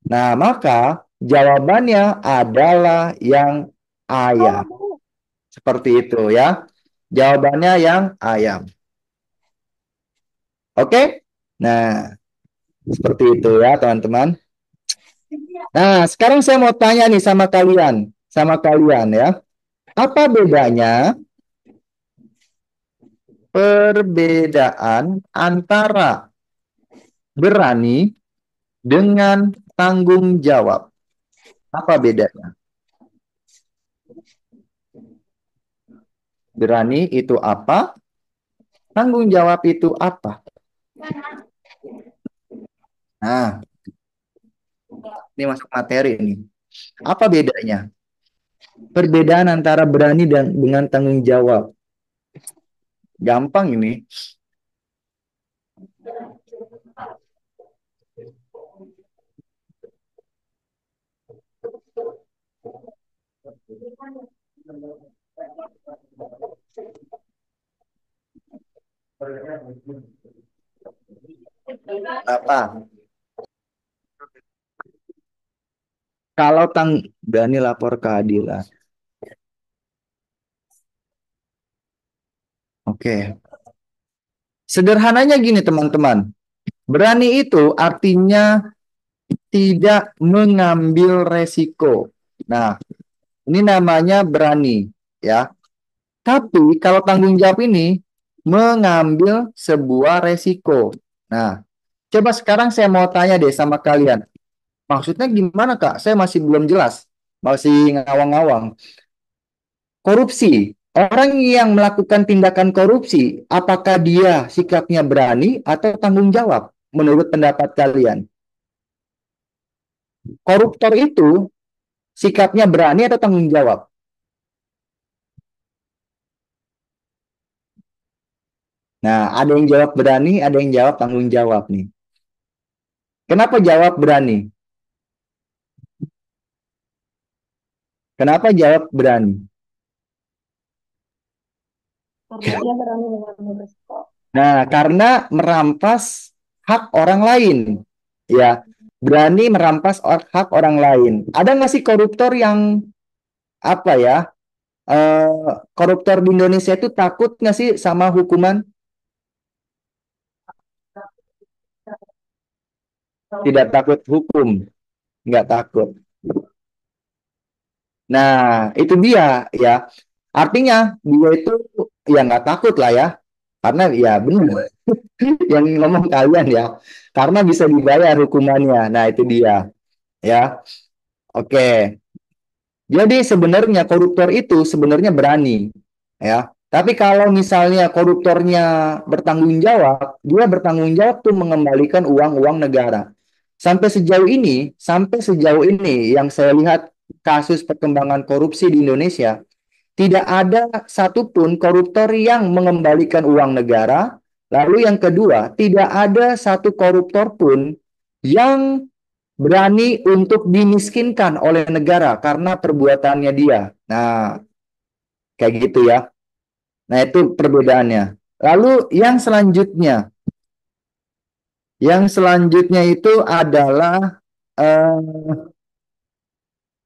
Nah, maka jawabannya adalah yang ayam. Seperti itu ya. Jawabannya yang ayam. Oke? Nah, seperti itu ya, teman-teman. Nah, sekarang saya mau tanya nih sama kalian ya. Apa bedanya perbedaan antara berani dengan tanggung jawab? Apa bedanya? Berani itu apa? Tanggung jawab itu apa? Nah, ini masuk materi ini. Apa bedanya? Perbedaan antara berani dan dengan tanggung jawab. Gampang ini. Apa? Kalau berani lapor keadilan. Oke. Sederhananya gini, teman-teman. Berani itu artinya tidak mengambil resiko. Nah, ini namanya berani, ya. Tapi kalau tanggung jawab ini mengambil sebuah resiko. Nah, coba sekarang saya mau tanya deh sama kalian. Maksudnya gimana, Kak? Saya masih belum jelas. Masih ngawang-ngawang. Korupsi. Orang yang melakukan tindakan korupsi, apakah dia sikapnya berani atau tanggung jawab? Menurut pendapat kalian? koruptor itu sikapnya berani atau tanggung jawab? Nah, ada yang jawab berani, ada yang jawab tanggung jawab nih. Kenapa jawab berani? Kenapa jawab berani? Karena dia berani mengambil resiko. Nah, karena merampas hak orang lain. Ya, berani merampas hak orang lain. Ada nggak sih koruptor yang apa ya? Koruptor di Indonesia itu takut nggak sih sama hukuman? Tidak takut hukum, nggak takut. Nah, itu dia ya. Artinya dia itu ya nggak takut lah ya. Karena ya benar yang ngomong kalian ya. Karena bisa dibayar hukumannya. Nah, itu dia ya. Oke. Jadi sebenarnya koruptor itu sebenarnya berani ya. Tapi kalau misalnya koruptornya bertanggung jawab, dia bertanggung jawab tuh mengembalikan uang-uang negara. Sampai sejauh ini yang saya lihat kasus perkembangan korupsi di Indonesia, tidak ada satupun koruptor yang mengembalikan uang negara. Lalu yang kedua, tidak ada satu koruptor pun yang berani untuk dimiskinkan oleh negara karena perbuatannya dia. Nah, kayak gitu ya. Nah, itu perbedaannya. Lalu yang selanjutnya itu adalah eh,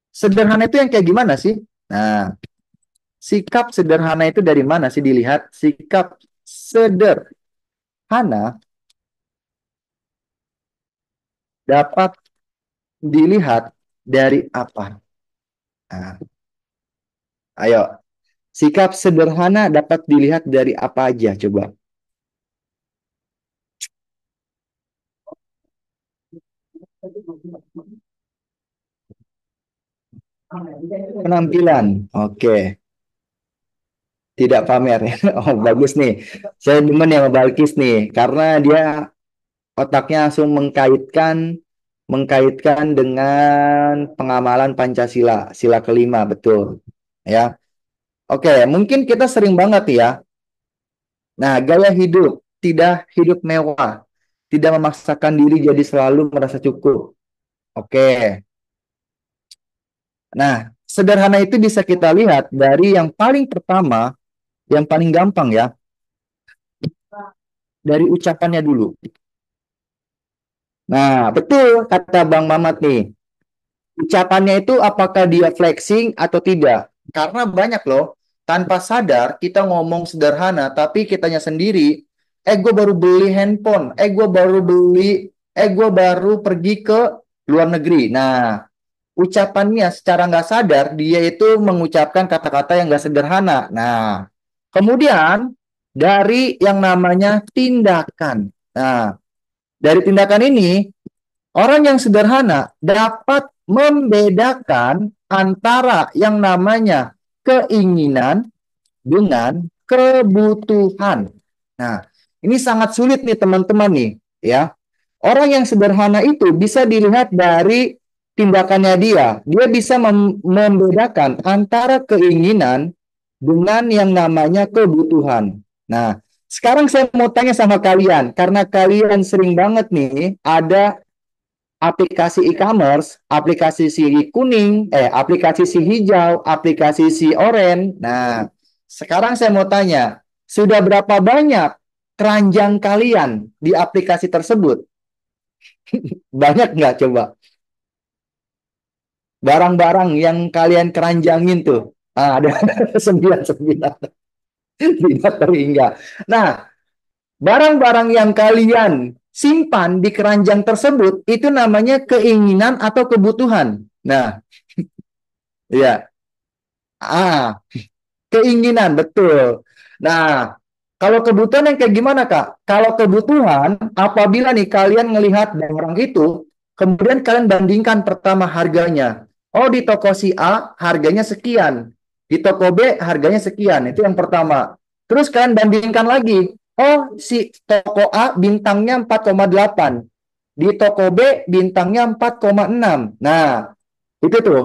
sederhana itu yang kayak gimana sih? Nah, sikap sederhana itu dari mana sih dilihat? Sikap sederhana dapat dilihat dari apa? Nah, ayo, sikap sederhana dapat dilihat dari apa aja coba? Penampilan. Oke, tidak pamer ya. Oh, bagus nih. Saya demen yang Balkis nih karena dia otaknya langsung mengkaitkan mengkaitkan dengan pengamalan Pancasila, sila kelima, betul. Ya. Oke, mungkin kita sering banget ya. Nah, gaya hidup, tidak hidup mewah, tidak memaksakan diri jadi selalu merasa cukup. Oke. Nah, sederhana itu bisa kita lihat dari yang paling pertama, yang paling gampang ya, dari ucapannya dulu. Nah, betul kata Bang Mamat nih. Ucapannya itu apakah dia flexing atau tidak? Karena banyak loh, tanpa sadar kita ngomong sederhana, tapi kitanya sendiri, gue baru beli handphone, gue baru pergi ke luar negeri. Nah, ucapannya secara nggak sadar, dia itu mengucapkan kata-kata yang nggak sederhana. Nah, kemudian dari yang namanya tindakan. Nah, dari tindakan ini, orang yang sederhana dapat membedakan antara yang namanya keinginan dengan kebutuhan. Nah, ini sangat sulit nih teman-teman nih, ya. Orang yang sederhana itu bisa dilihat dari tindakannya dia. Dia bisa membedakan antara keinginan dengan yang namanya kebutuhan. Nah, sekarang saya mau tanya sama kalian, karena kalian sering banget nih ada aplikasi e-commerce, aplikasi si kuning, aplikasi si hijau, aplikasi si oranye. Nah, sekarang saya mau tanya, sudah berapa banyak keranjang kalian di aplikasi tersebut? Banyak nggak coba? Barang-barang yang kalian keranjangin tuh. Ada 99. Tidak terhingga. Nah, barang-barang yang kalian simpan di keranjang tersebut itu namanya keinginan atau kebutuhan. Nah, ya. Keinginan, betul. Nah, kalau kebutuhan yang kayak gimana, Kak? Kalau kebutuhan, apabila nih kalian melihat barang itu, kemudian kalian bandingkan pertama harganya. Oh, di toko si A harganya sekian. Di toko B harganya sekian. Itu yang pertama. Terus kalian bandingkan lagi. Oh, si toko A bintangnya 4,8. di toko B bintangnya 4,6. Nah, itu tuh.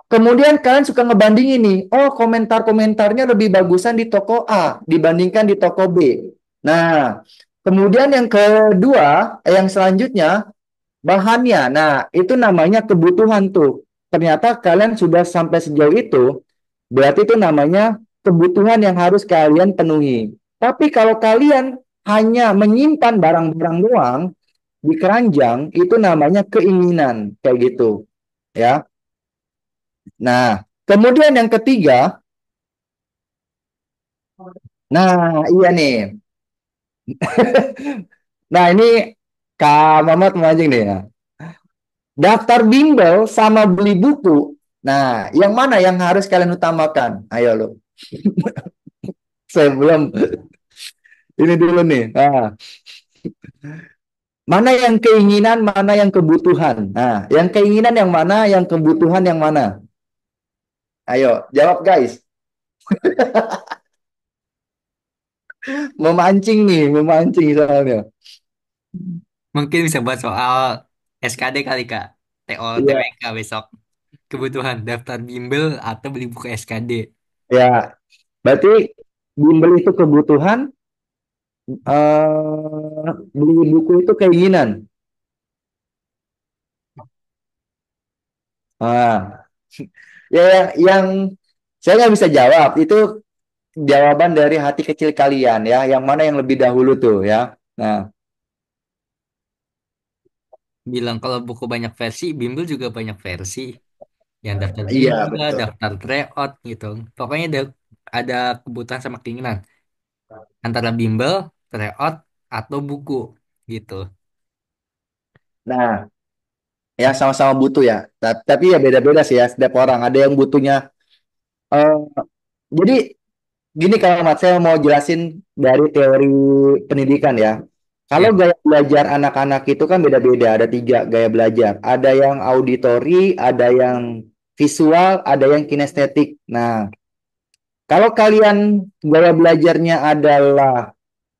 Kemudian kalian suka ngebandingin nih, oh komentar-komentarnya lebih bagusan di toko A dibandingkan di toko B. Nah, kemudian yang kedua, yang selanjutnya, bahannya. Nah, itu namanya kebutuhan tuh. Ternyata kalian sudah sampai sejauh itu, berarti itu namanya kebutuhan yang harus kalian penuhi. Tapi kalau kalian hanya menyimpan barang-barang doang di keranjang, itu namanya keinginan, kayak gitu. Ya. Nah, kemudian yang ketiga, nah iya nih. Nah, ini Kak Mamat mancing nih ya. Daftar bimbel sama beli buku. Nah, yang mana yang harus kalian utamakan? Ayo lo. Saya belum. Ini dulu nih. Nah, mana yang keinginan, mana yang kebutuhan? Nah, yang keinginan yang mana, yang kebutuhan yang mana? Ayo, jawab guys. Memancing nih, memancing soalnya. Mungkin bisa buat soal SKD kali Kak. TO Iya, TWK besok. Kebutuhan daftar bimbel atau beli buku SKD. ya. Berarti bimbel itu kebutuhan, beli buku itu keinginan. Ah, ya yang saya nggak bisa jawab. Itu jawaban dari hati kecil kalian ya. Yang mana yang lebih dahulu tuh ya. Nah, Bilang kalau buku banyak versi, bimbel juga banyak versi. Yang daftar iya bimbel, lah, betul. daftar tryout gitu. Pokoknya ada kebutuhan sama keinginan. Antara bimbel, tryout, atau buku gitu. Nah, ya sama-sama butuh ya. Tapi ya beda-beda sih ya setiap orang. Ada yang butuhnya. eh, jadi gini kalau Mat, saya mau jelasin dari teori pendidikan ya. Kalau Ya, gaya belajar anak-anak itu kan beda-beda. Ada tiga gaya belajar. Ada yang auditori, ada yang visual, ada yang kinestetik. Nah, kalau kalian gaya belajarnya adalah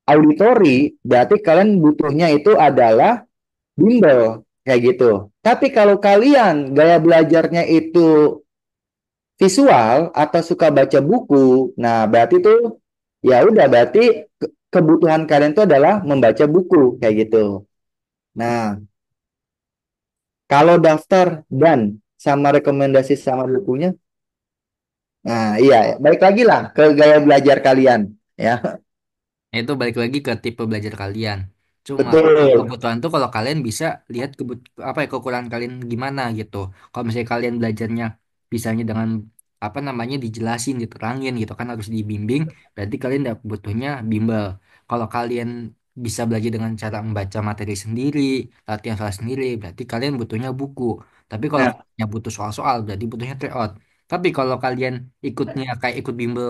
auditori, berarti kalian butuhnya itu adalah bimbel kayak gitu. Tapi kalau kalian gaya belajarnya itu visual atau suka baca buku, nah berarti itu ya udah berarti kebutuhan kalian itu adalah membaca buku kayak gitu. Nah, kalau daftar dan sama rekomendasi sama bukunya, nah iya balik lagi lah ke gaya belajar kalian ya. itu balik lagi ke tipe belajar kalian. Cuma Betul. kebutuhan tuh kalau kalian bisa lihat apa ya kekurangan kalian gimana gitu. Kalau misalnya kalian belajarnya bisanya dengan apa namanya dijelasin, diterangin gitu kan harus dibimbing, berarti kalian udah butuhnya bimbel. Kalau kalian bisa belajar dengan cara membaca materi sendiri, latihan soal sendiri, berarti kalian butuhnya buku. Tapi kalau Nah, kalian butuh soal-soal, berarti butuhnya tryout. Tapi kalau kalian ikutnya kayak ikut bimbel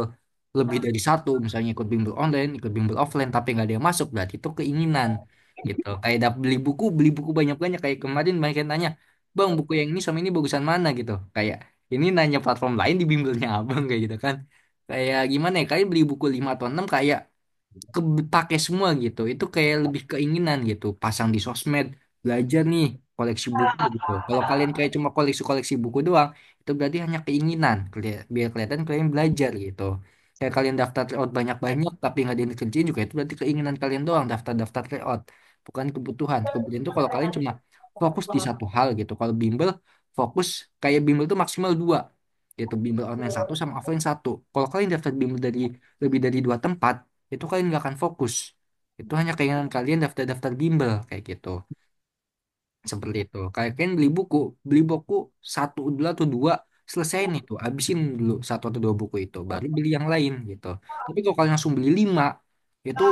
lebih dari satu, misalnya ikut bimbel online, ikut bimbel offline, tapi nggak ada yang masuk, berarti itu keinginan gitu. Kayak beli buku banyak-banyak kayak kemarin banyak yang nanya, bang buku yang ini sama ini bagusan mana gitu. Kayak ini nanya platform lain di bimbelnya abang kayak gitu kan. Kayak gimana ya? Kalian beli buku 5 atau 6 kayak kepake semua gitu. Itu kayak lebih keinginan gitu. Pasang di sosmed, belajar nih, koleksi buku gitu. Kalau kalian kayak cuma koleksi-koleksi buku doang, itu berarti hanya keinginan. Biar kelihatan kalian belajar gitu. Kayak kalian daftar tryout banyak-banyak tapi nggak ada yang dikerjain juga itu berarti keinginan kalian doang daftar-daftar tryout. Bukan kebutuhan. Kebutuhan itu kalau kalian cuma fokus di satu hal gitu. Kalau bimbel fokus kayak bimbel itu maksimal dua. Yaitu bimbel online satu sama offline satu. Kalau kalian daftar bimbel dari lebih dari dua tempat, itu kalian nggak akan fokus. Itu hanya keinginan kalian daftar-daftar bimbel kayak gitu. Seperti itu. Kayak kalian beli buku satu dulu atau dua, selesaiin itu, habisin dulu satu atau dua buku itu, baru beli yang lain gitu. Tapi kalau kalian langsung beli lima, itu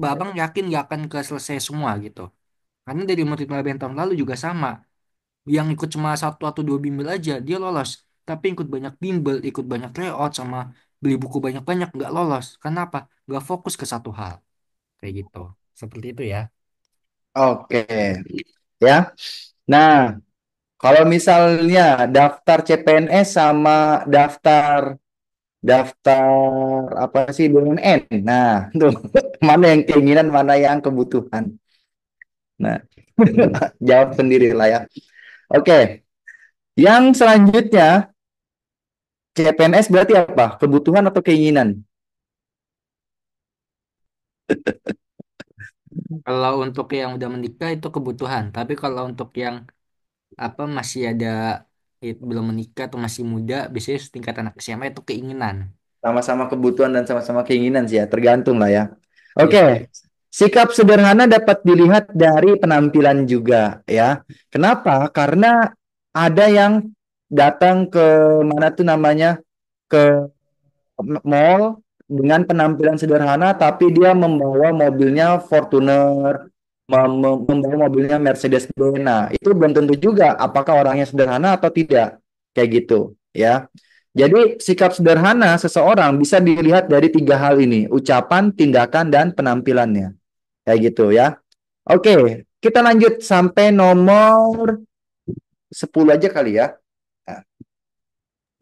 babang yakin nggak akan selesai semua gitu. Karena dari murid Maba tahun lalu juga sama. Yang ikut cuma satu atau dua bimbel aja, dia lolos. Tapi ikut banyak bimbel, ikut banyak layout, sama beli buku banyak-banyak, nggak lolos. Kenapa? Nggak fokus ke satu hal. Kayak gitu. Seperti itu ya. oke ya. Nah, kalau misalnya daftar CPNS sama daftar daftar apa sih BUMN. Nah, tuh mana yang keinginan, mana yang kebutuhan. Nah, Jawab sendiri lah ya. Oke, yang selanjutnya CPNS berarti apa? Kebutuhan atau keinginan? Kalau untuk yang udah menikah itu kebutuhan, tapi kalau untuk yang apa masih ada belum menikah atau masih muda, biasanya tingkat anak SMA itu keinginan. Sama-sama kebutuhan dan sama-sama keinginan sih ya, tergantung lah ya. Iya. Oke, sikap sederhana dapat dilihat dari penampilan juga ya. Kenapa? Karena ada yang datang ke mana tuh namanya ke mall dengan penampilan sederhana, tapi dia membawa mobilnya Fortuner, membawa mobilnya Mercedes-Benz. Nah, itu belum tentu juga apakah orangnya sederhana atau tidak. Kayak gitu, ya. Jadi, sikap sederhana seseorang bisa dilihat dari tiga hal ini, ucapan, tindakan, dan penampilannya. Kayak gitu, ya. Oke, kita lanjut sampai nomor 10 aja kali ya. Nah,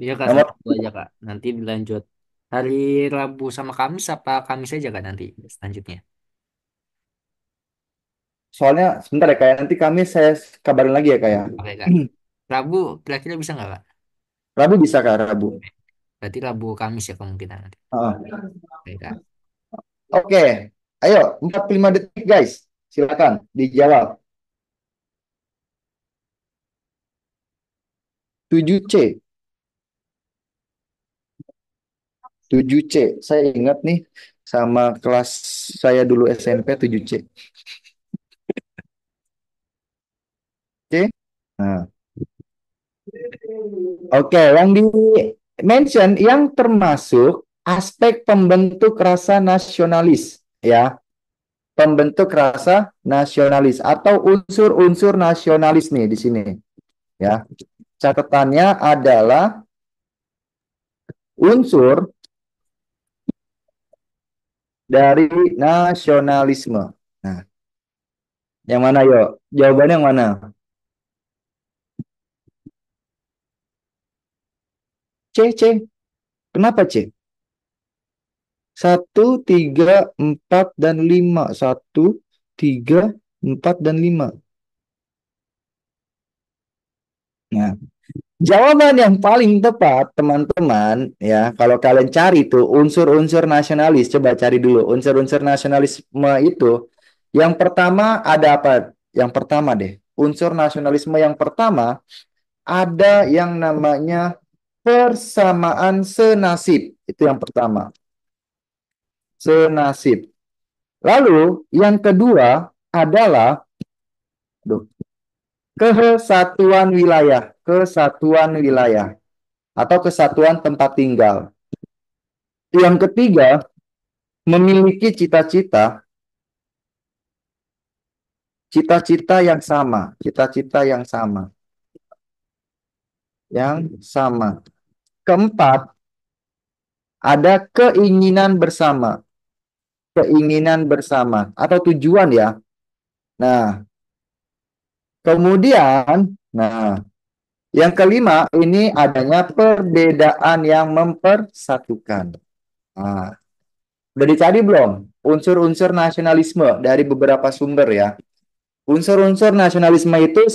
Iya Kak, nomor sampai itu aja Kak. Nanti dilanjut hari Rabu sama Kamis apa Kamis aja Kak nanti selanjutnya. soalnya sebentar ya kayak nanti kami saya kabarin lagi ya kayak. Oke Kak. Rabu kira-kira bisa nggak Kak? Rabu bisa Kak, Rabu. Berarti Rabu Kamis ya kemungkinan nanti. Heeh. Oke Kak. Oke, ayo 45 detik guys. Silakan dijawab. 7C, 7C. Saya ingat nih sama kelas saya dulu SMP 7C. Oke. Nah, oke, yang di mention yang termasuk aspek pembentuk rasa nasionalis ya. Pembentuk rasa nasionalis atau unsur-unsur nasionalis nih di sini ya. Catatannya adalah unsur dari nasionalisme. Nah, yang mana yuk? Jawabannya yang mana? C, C. Kenapa C? Satu, tiga, empat, dan lima. Satu, tiga, empat, dan lima. Nah, jawaban yang paling tepat, teman-teman, ya, kalau kalian cari tuh unsur-unsur nasionalis, coba cari dulu unsur-unsur nasionalisme itu. Yang pertama ada apa? Yang pertama deh, unsur nasionalisme yang pertama ada yang namanya persamaan senasib. Itu yang pertama, senasib. Lalu yang kedua adalah duh, kesatuan wilayah atau kesatuan tempat tinggal. Yang ketiga, memiliki cita-cita yang sama, yang sama. Keempat, ada keinginan bersama atau tujuan ya. Nah, kemudian, nah, yang kelima ini adanya perbedaan yang mempersatukan. Nah, udah dicari belum unsur-unsur nasionalisme dari beberapa sumber ya? Unsur-unsur nasionalisme itu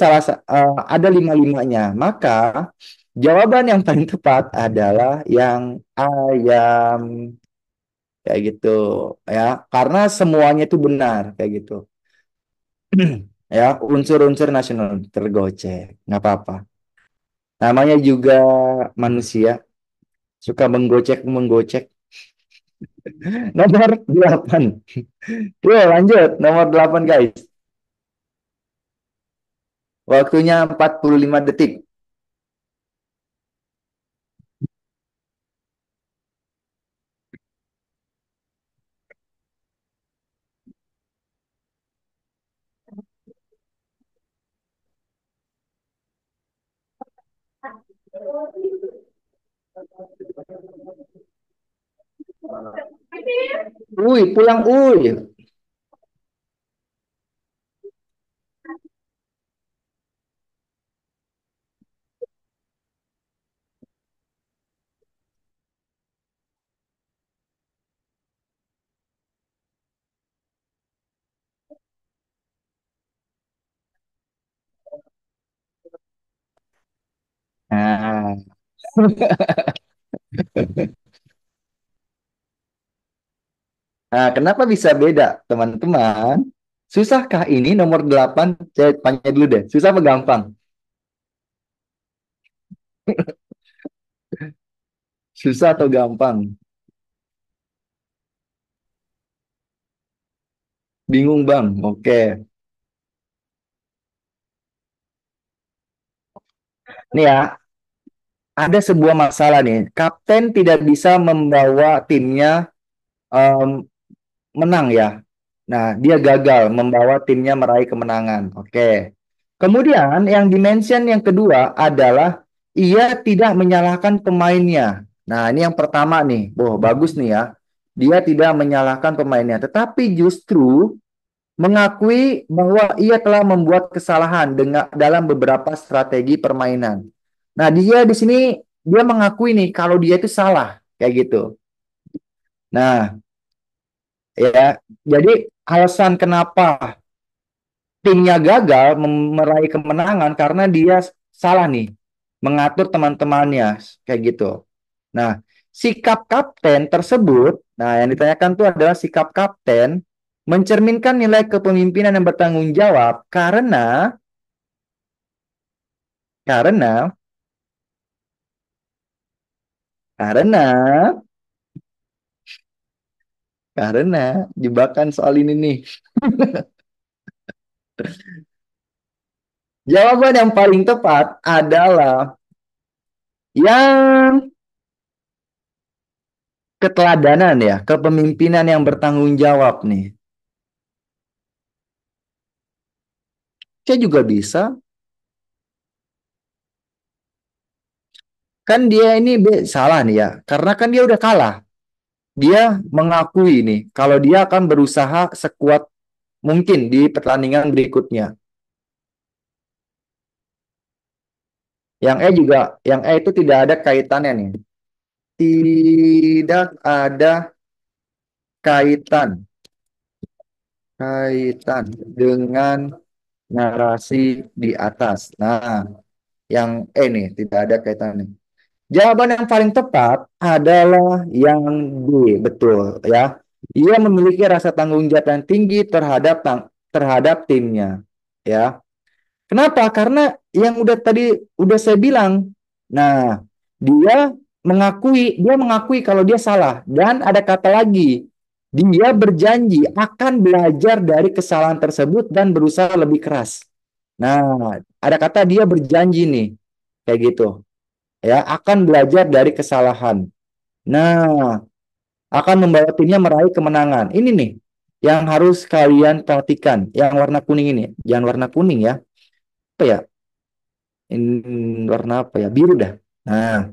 ada lima-limanya. Maka jawaban yang paling tepat adalah yang ayam kayak gitu ya. Karena semuanya itu benar kayak gitu. Ya, unsur-unsur nasional tergocek, nggak apa-apa. Namanya juga manusia suka menggocek. Nomor 8. Yuk lanjut, nomor 8 guys. Waktunya 45 detik. Pulang, Nah, kenapa bisa beda, teman-teman? Susahkah ini nomor 8? Saya tanya dulu deh. Susah apa gampang? Susah atau gampang? Bingung, Bang. Oke. Nih ya, ada sebuah masalah nih. Kapten tidak bisa membawa timnya em, menang ya. Nah, dia gagal membawa timnya meraih kemenangan. Oke. Kemudian yang dimention yang kedua adalah ia tidak menyalahkan pemainnya. Nah, ini yang pertama nih. Wah, bagus nih ya. Dia tidak menyalahkan pemainnya, tetapi justru mengakui bahwa ia telah membuat kesalahan dengan dalam beberapa strategi permainan. Nah, dia di sini dia mengakui nih kalau dia itu salah kayak gitu. Nah, ya, jadi alasan kenapa timnya gagal meraih kemenangan karena dia salah nih mengatur teman-temannya kayak gitu. Nah, sikap kapten tersebut, nah yang ditanyakan itu adalah sikap kapten mencerminkan nilai kepemimpinan yang bertanggung jawab karena karena karena jebakan soal ini nih. Jawaban yang paling tepat adalah yang keteladanan ya, kepemimpinan yang bertanggung jawab nih. Saya juga bisa. Kan dia ini salah nih ya, karena kan dia udah kalah. Dia mengakui nih kalau dia akan berusaha sekuat mungkin di pertandingan berikutnya. Yang E itu tidak ada kaitannya nih. Tidak ada kaitan kaitan dengan narasi di atas. Nah, yang E nih tidak ada kaitannya. Jawaban yang paling tepat adalah yang D, betul ya. Ia memiliki rasa tanggung jawab yang tinggi terhadap timnya, ya. Kenapa? Karena yang udah saya bilang. Nah, dia mengakui kalau dia salah dan ada kata lagi. Dia berjanji akan belajar dari kesalahan tersebut dan berusaha lebih keras. Nah, ada kata dia berjanji nih, kayak gitu ya, akan belajar dari kesalahan. Nah, akan membawa timnya meraih kemenangan. Ini nih yang harus kalian perhatikan. Yang warna kuning ini, jangan warna kuning ya. Apa ya? Ini warna apa ya? Biru dah. Nah,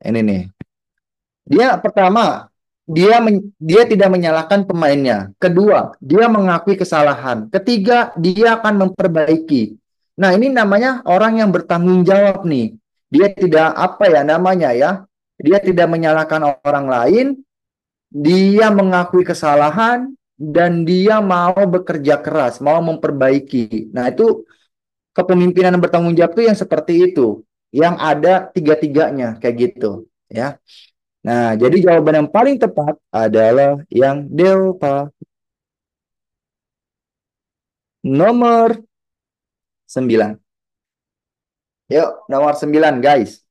ini nih. Dia pertama, dia tidak menyalahkan pemainnya. Kedua, dia mengakui kesalahan. Ketiga, dia akan memperbaiki. Nah, ini namanya orang yang bertanggung jawab nih. Dia tidak apa ya namanya ya. Dia tidak menyalahkan orang lain, dia mengakui kesalahan dan dia mau bekerja keras, mau memperbaiki. Nah, itu kepemimpinan yang bertanggung jawab itu yang seperti itu, yang ada tiga-tiganya kayak gitu, ya. Nah, jadi jawaban yang paling tepat adalah yang delta. Nomor 9. Yuk, nomor 9, guys.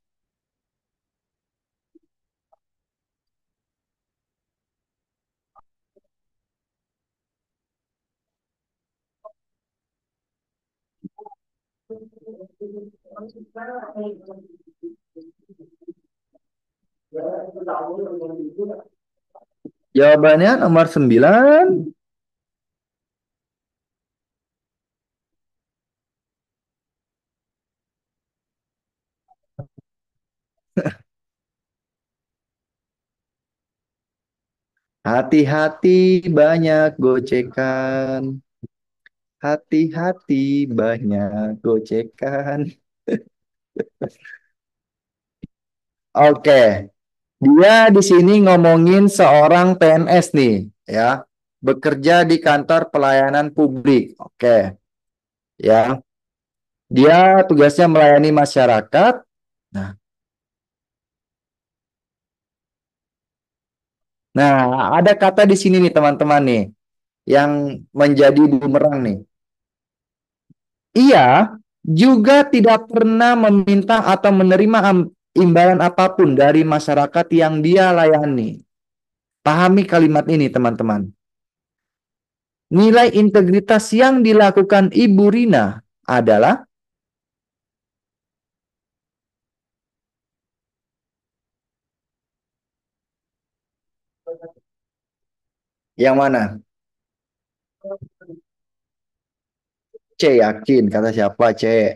Jawabannya nomor 9. Hati-hati banyak gocekan. Hati-hati banyak gocekan. Oke, dia di sini ngomongin seorang PNS nih, ya, bekerja di kantor pelayanan publik. Oke, ya, dia tugasnya melayani masyarakat Nah, nah, ada kata di sini nih teman-teman nih yang menjadi bumerang nih. Ia juga tidak pernah meminta atau menerima imbalan apapun dari masyarakat yang dia layani. Pahami kalimat ini, teman-teman. Nilai integritas yang dilakukan Ibu Rina adalah yang mana? C, yakin. Kata siapa? C.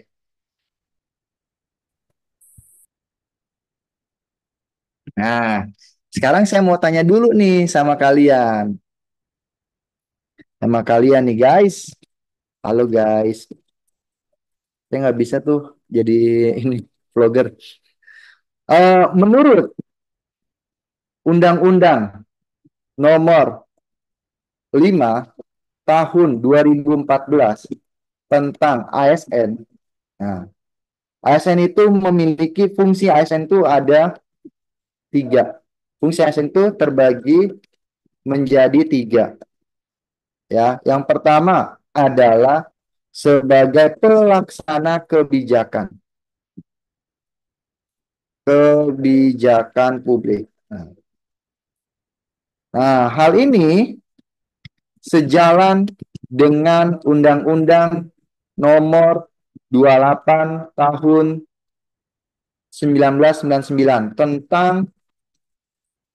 Nah, sekarang saya mau tanya dulu nih sama kalian. Sama kalian nih, guys. Halo, guys. Saya nggak bisa tuh jadi ini vlogger. Menurut Undang-Undang Nomor 5 Tahun 2014 tentang ASN. Nah, ASN itu memiliki fungsi ASN itu ada tiga. Fungsi ASN itu terbagi menjadi tiga. Ya, yang pertama adalah sebagai pelaksana kebijakan, kebijakan publik. Nah, hal ini sejalan dengan Undang-Undang Nomor 28 Tahun 1999 tentang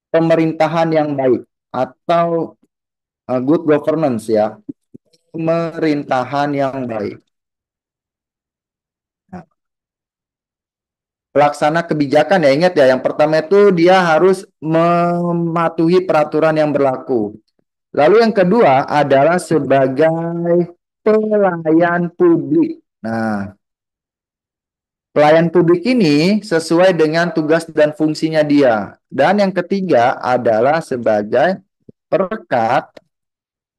pemerintahan yang baik atau good governance ya, pemerintahan yang baik. Nah, pelaksana kebijakan ya ingat ya, yang pertama itu dia harus mematuhi peraturan yang berlaku. Lalu yang kedua adalah sebagai pelayan publik. Nah, pelayan publik ini sesuai dengan tugas dan fungsinya dia. Dan yang ketiga adalah sebagai perekat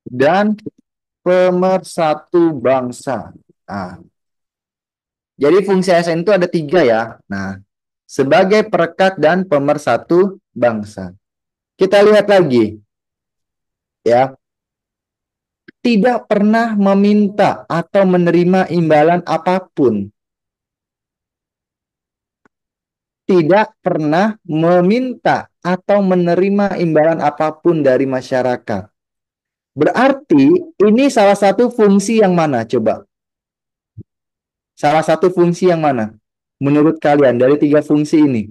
dan pemersatu bangsa. Nah, jadi fungsi ASN itu ada tiga ya. Nah, sebagai perekat dan pemersatu bangsa. Kita lihat lagi ya. Tidak pernah meminta atau menerima imbalan apapun. Tidak pernah meminta atau menerima imbalan apapun dari masyarakat. Berarti ini salah satu fungsi yang mana? Coba. Salah satu fungsi yang mana? Menurut kalian dari tiga fungsi ini?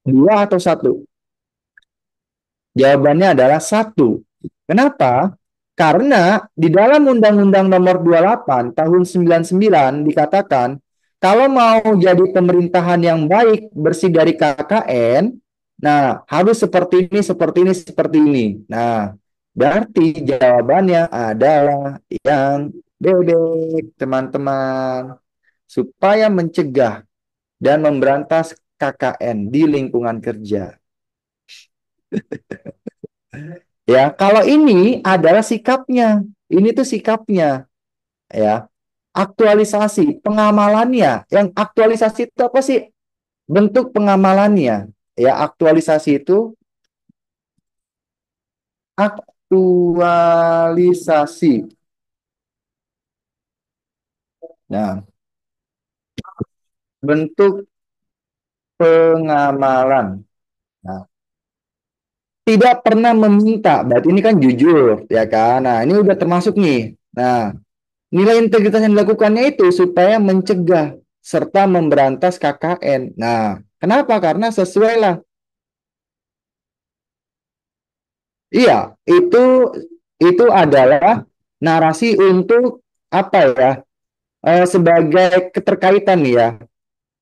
Dua atau satu? Jawabannya adalah satu. Kenapa? Karena di dalam Undang-Undang Nomor 28 Tahun 99 dikatakan kalau mau jadi pemerintahan yang baik bersih dari KKN, nah harus seperti ini, seperti ini, seperti ini. Nah, berarti jawabannya adalah yang bebek, teman-teman. Supaya mencegah dan memberantas KKN di lingkungan kerja. Ya, kalau ini adalah sikapnya. Ini tuh sikapnya, ya. Aktualisasi, pengamalannya. Yang aktualisasi itu apa sih? Bentuk pengamalannya. Ya, aktualisasi itu aktualisasi. Nah, bentuk pengamalan. Nah, tidak pernah meminta. Berarti ini kan jujur, ya kan? Nah, ini udah termasuk nih. Nah, nilai integritas yang dilakukannya itu supaya mencegah serta memberantas KKN. Nah, kenapa? Karena sesuai lah. Iya, itu adalah narasi untuk apa ya? Sebagai keterkaitan nih ya,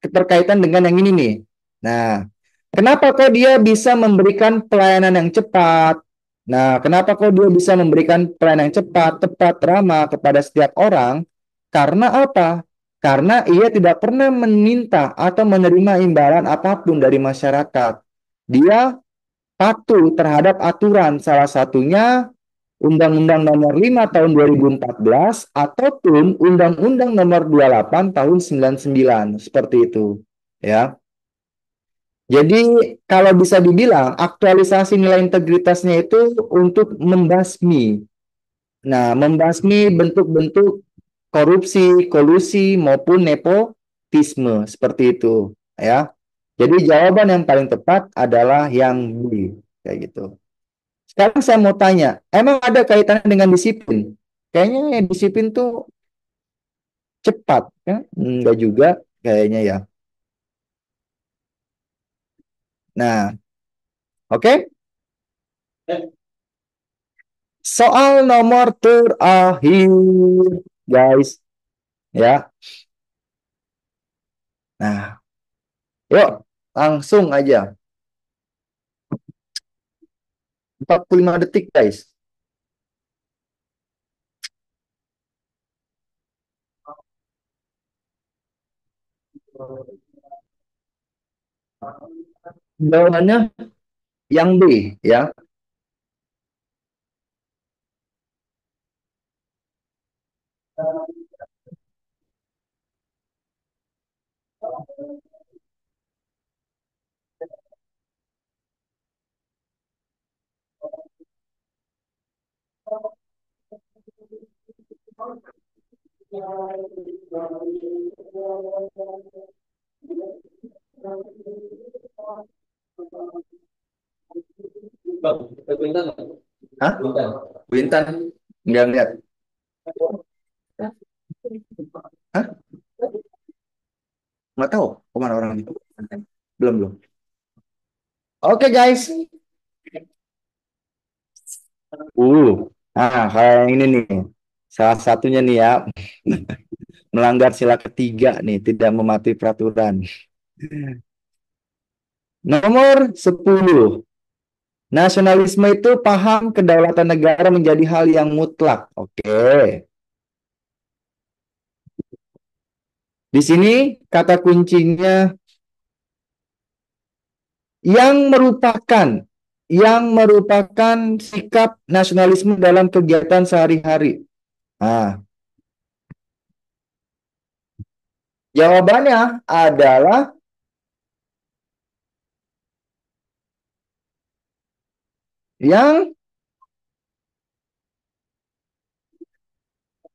keterkaitan dengan yang ini nih. Nah, kenapa kok dia bisa memberikan pelayanan yang cepat? Nah, kenapa kok dia bisa memberikan pelayanan yang cepat, tepat, ramah kepada setiap orang? Karena apa? Karena ia tidak pernah meminta atau menerima imbalan apapun dari masyarakat. Dia patuh terhadap aturan, salah satunya Undang-Undang Nomor 5 Tahun 2014 ataupun Undang-Undang Nomor 28 Tahun 99 seperti itu ya. Jadi kalau bisa dibilang aktualisasi nilai integritasnya itu untuk membasmi. Nah, membasmi bentuk-bentuk korupsi, kolusi maupun nepotisme seperti itu ya. Jadi jawaban yang paling tepat adalah yang B kayak gitu. Sekarang saya mau tanya, emang ada kaitannya dengan disiplin? Kayaknya disiplin tuh cepat ya? Enggak juga kayaknya ya. Nah, oke. Soal nomor terakhir, guys. Ya. Nah, yuk langsung aja. 45 detik, guys. Jawabannya yang B, ya. Hah? Bintan? Enggak lihat. Hah? Nggak tahu kemana orang itu. Belum, belum. Oke, guys. Nah, kayak yang ini nih. Salah satunya nih ya, melanggar sila ketiga nih, tidak mematuhi peraturan. Nomor 10. Nasionalisme itu paham kedaulatan negara menjadi hal yang mutlak. Oke. Di sini kata kuncinya yang merupakan sikap nasionalisme dalam kegiatan sehari-hari. Nah, jawabannya adalah yang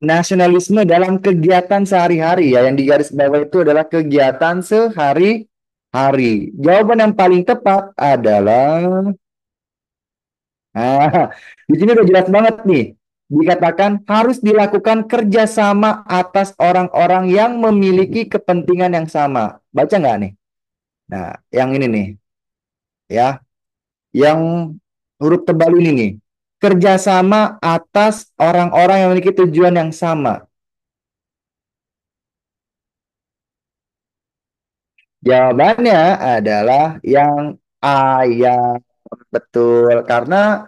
nasionalisme dalam kegiatan sehari-hari ya, yang di garis bawah itu adalah kegiatan sehari-hari. Jawaban yang paling tepat adalah di sini udah jelas banget nih. Dikatakan harus dilakukan kerjasama atas orang-orang yang memiliki kepentingan yang sama. Baca nggak nih? Nah, yang ini nih, ya, yang huruf tebal ini nih. Kerjasama atas orang-orang yang memiliki tujuan yang sama. Jawabannya adalah yang A, ya, betul. Karena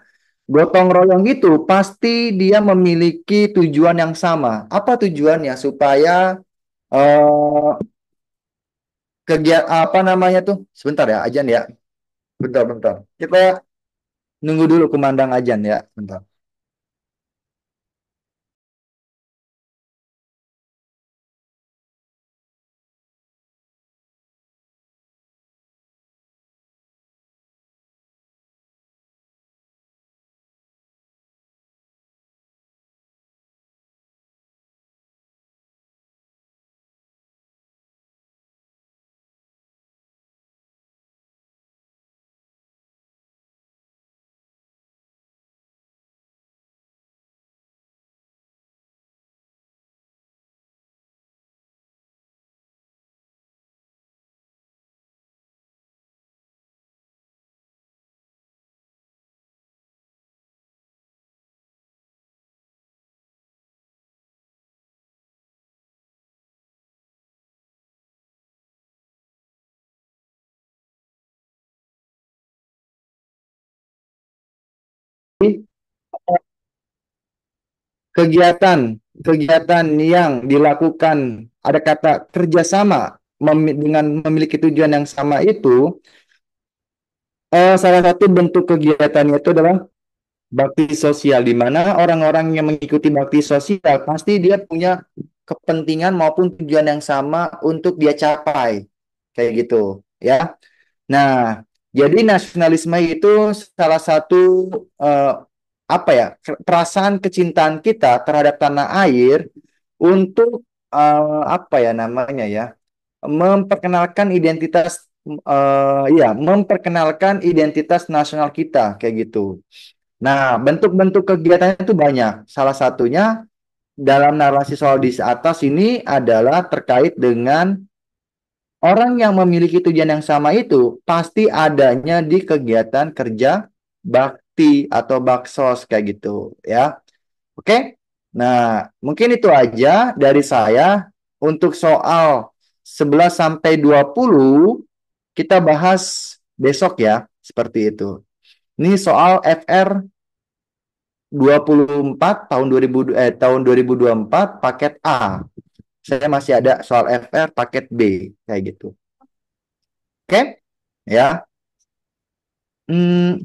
gotong royong itu pasti dia memiliki tujuan yang sama. Apa tujuannya? Supaya eh kegiatan apa namanya tuh? Sebentar ya, ajan ya. Bentar, bentar. Kita nunggu dulu kumandang ajan ya. Bentar. Kegiatan yang dilakukan ada kata kerjasama dengan memiliki tujuan yang sama itu salah satu bentuk kegiatannya itu adalah bakti sosial, di mana orang-orang yang mengikuti bakti sosial pasti dia punya kepentingan maupun tujuan yang sama untuk dia capai, kayak gitu, ya. Nah, jadi nasionalisme itu salah satu eh, apa ya, perasaan kecintaan kita terhadap tanah air untuk apa ya namanya ya, memperkenalkan identitas ya, memperkenalkan identitas nasional kita kayak gitu. Nah, bentuk-bentuk kegiatannya itu banyak. Salah satunya dalam narasi soal di atas ini adalah terkait dengan orang yang memiliki tujuan yang sama itu pasti adanya di kegiatan kerja bakti atau baksos kayak gitu ya. Oke? Nah, mungkin itu aja dari saya untuk soal 11 sampai 20 kita bahas besok ya, seperti itu. Ini soal FR 24 tahun 2000 tahun 2024 paket A. Saya masih ada soal FR paket B kayak gitu. Oke? Ya. Hmm,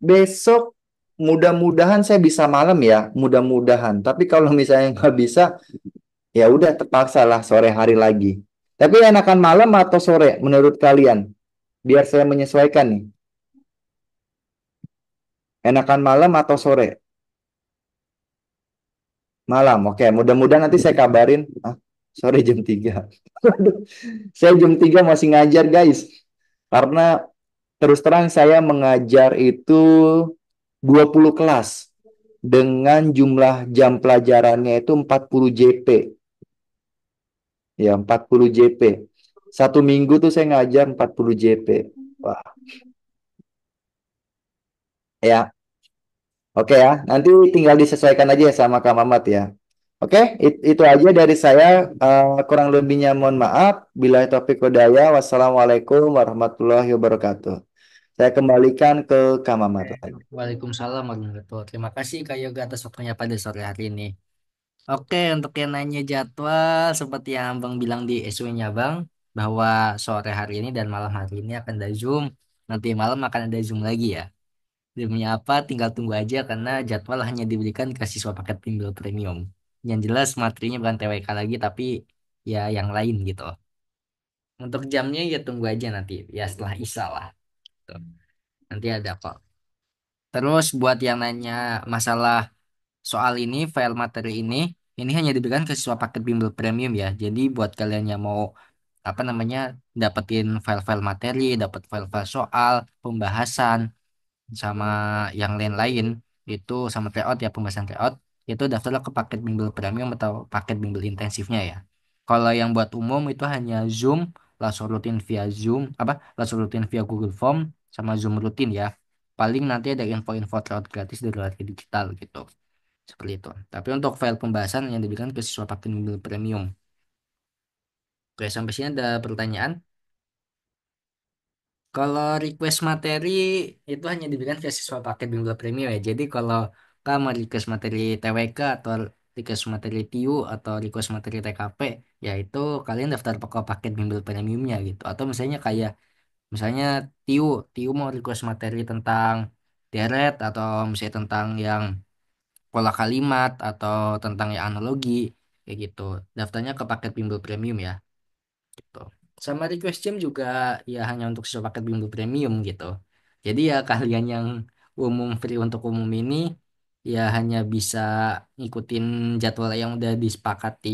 besok mudah-mudahan saya bisa malam ya, mudah-mudahan. Tapi kalau misalnya nggak bisa, ya udah terpaksa lah sore hari lagi. Tapi enakan malam atau sore menurut kalian? Biar saya menyesuaikan nih. Enakan malam atau sore? Malam. Oke, mudah-mudahan nanti saya kabarin. Ah, sore jam 3. Waduh, saya jam 3 masih ngajar, guys. Karena terus terang saya mengajar itu 20 kelas dengan jumlah jam pelajarannya itu 40 JP. Ya, 40 JP. Satu minggu tuh saya ngajar 40 JP. Wah, ya. Oke ya, nanti tinggal disesuaikan aja ya sama Kak Mamat ya. Oke, itu aja dari saya. Kurang lebihnya mohon maaf. Bila taufiq hidayah, wassalamualaikum warahmatullahi wabarakatuh. Saya kembalikan ke Kak Mamat lagi. Waalaikumsalam warahmatullahi wabarakatuh. Terima kasih Kak Yoga atas waktunya pada sore hari ini. Oke, untuk yang nanya jadwal, seperti yang Abang bilang di SW-nya Bang, bahwa sore hari ini dan malam hari ini akan ada Zoom. Nanti malam akan ada Zoom lagi ya. Demi apa, tinggal tunggu aja karena jadwal hanya diberikan ke siswa paket bimbel premium. Yang jelas materinya bukan TWK lagi, tapi ya yang lain gitu. Untuk jamnya ya tunggu aja nanti, ya setelah ISA lah. Tuh. Nanti ada kok. Terus buat yang nanya masalah soal ini, file materi ini hanya diberikan ke siswa paket bimbel premium ya. Jadi buat kalian yang mau apa namanya dapetin file-file materi, dapat file-file soal, pembahasan sama yang lain-lain itu sama tryout ya pembahasan tryout itu daftarlah ke paket bimbel premium atau paket bimbel intensifnya ya. Kalau yang buat umum itu hanya Zoom, langsung rutin via Zoom, langsung rutin via Google Form sama Zoom rutin ya. Paling nanti ada info-info tryout gratis dari luar digital gitu. Seperti itu. Tapi untuk file pembahasan yang diberikan ke siswa paket bimbel premium. Oke, sampai sini ada pertanyaan. Kalau request materi itu hanya diberikan ke siswa paket bimbel premium ya. Jadi kalau kamu request materi TWK atau request materi TIU atau request materi TKP, ya itu kalian daftar pokok paket bimbel premiumnya gitu. Atau misalnya kayak misalnya TIU, TIU mau request materi tentang deret atau misalnya tentang yang pola kalimat atau tentang yang analogi kayak gitu. Daftarnya ke paket bimbel premium ya gitu. Sama request jam juga ya hanya untuk siswa paket Bimbo Premium gitu. Jadi ya kalian yang umum free untuk umum ini ya hanya bisa ngikutin jadwal yang udah disepakati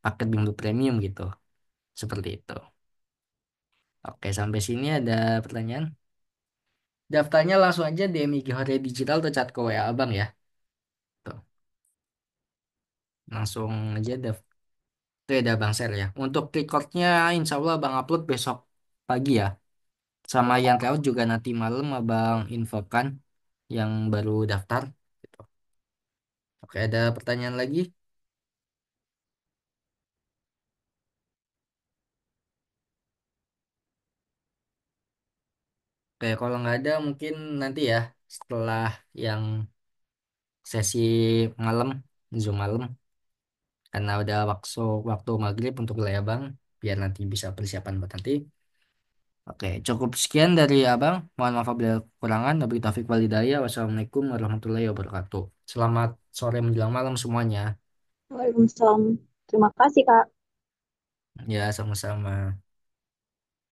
paket Bimbo Premium gitu. Seperti itu. Oke, sampai sini ada pertanyaan. Daftarnya langsung aja DM IG Hore Digital atau chat ke WA Abang ya. Tuh, langsung aja daftar. Itu ada Bang share ya. Untuk recordnya insya Allah Bang upload besok pagi ya. Sama yang laut juga nanti malam abang infokan yang baru daftar. Gitu. Oke, ada pertanyaan lagi? Oke, kalau nggak ada mungkin nanti ya setelah yang sesi malam, Zoom malam, karena udah waktu waktu maghrib untuk wilayah bang, biar nanti bisa persiapan buat nanti. Oke, cukup sekian dari Abang. Mohon maaf apabila kekurangan. Wabillahi taufiq wal hidayah. Wassalamualaikum warahmatullahi wabarakatuh. Selamat sore menjelang malam semuanya. Waalaikumsalam. Terima kasih, Kak. Ya, sama-sama.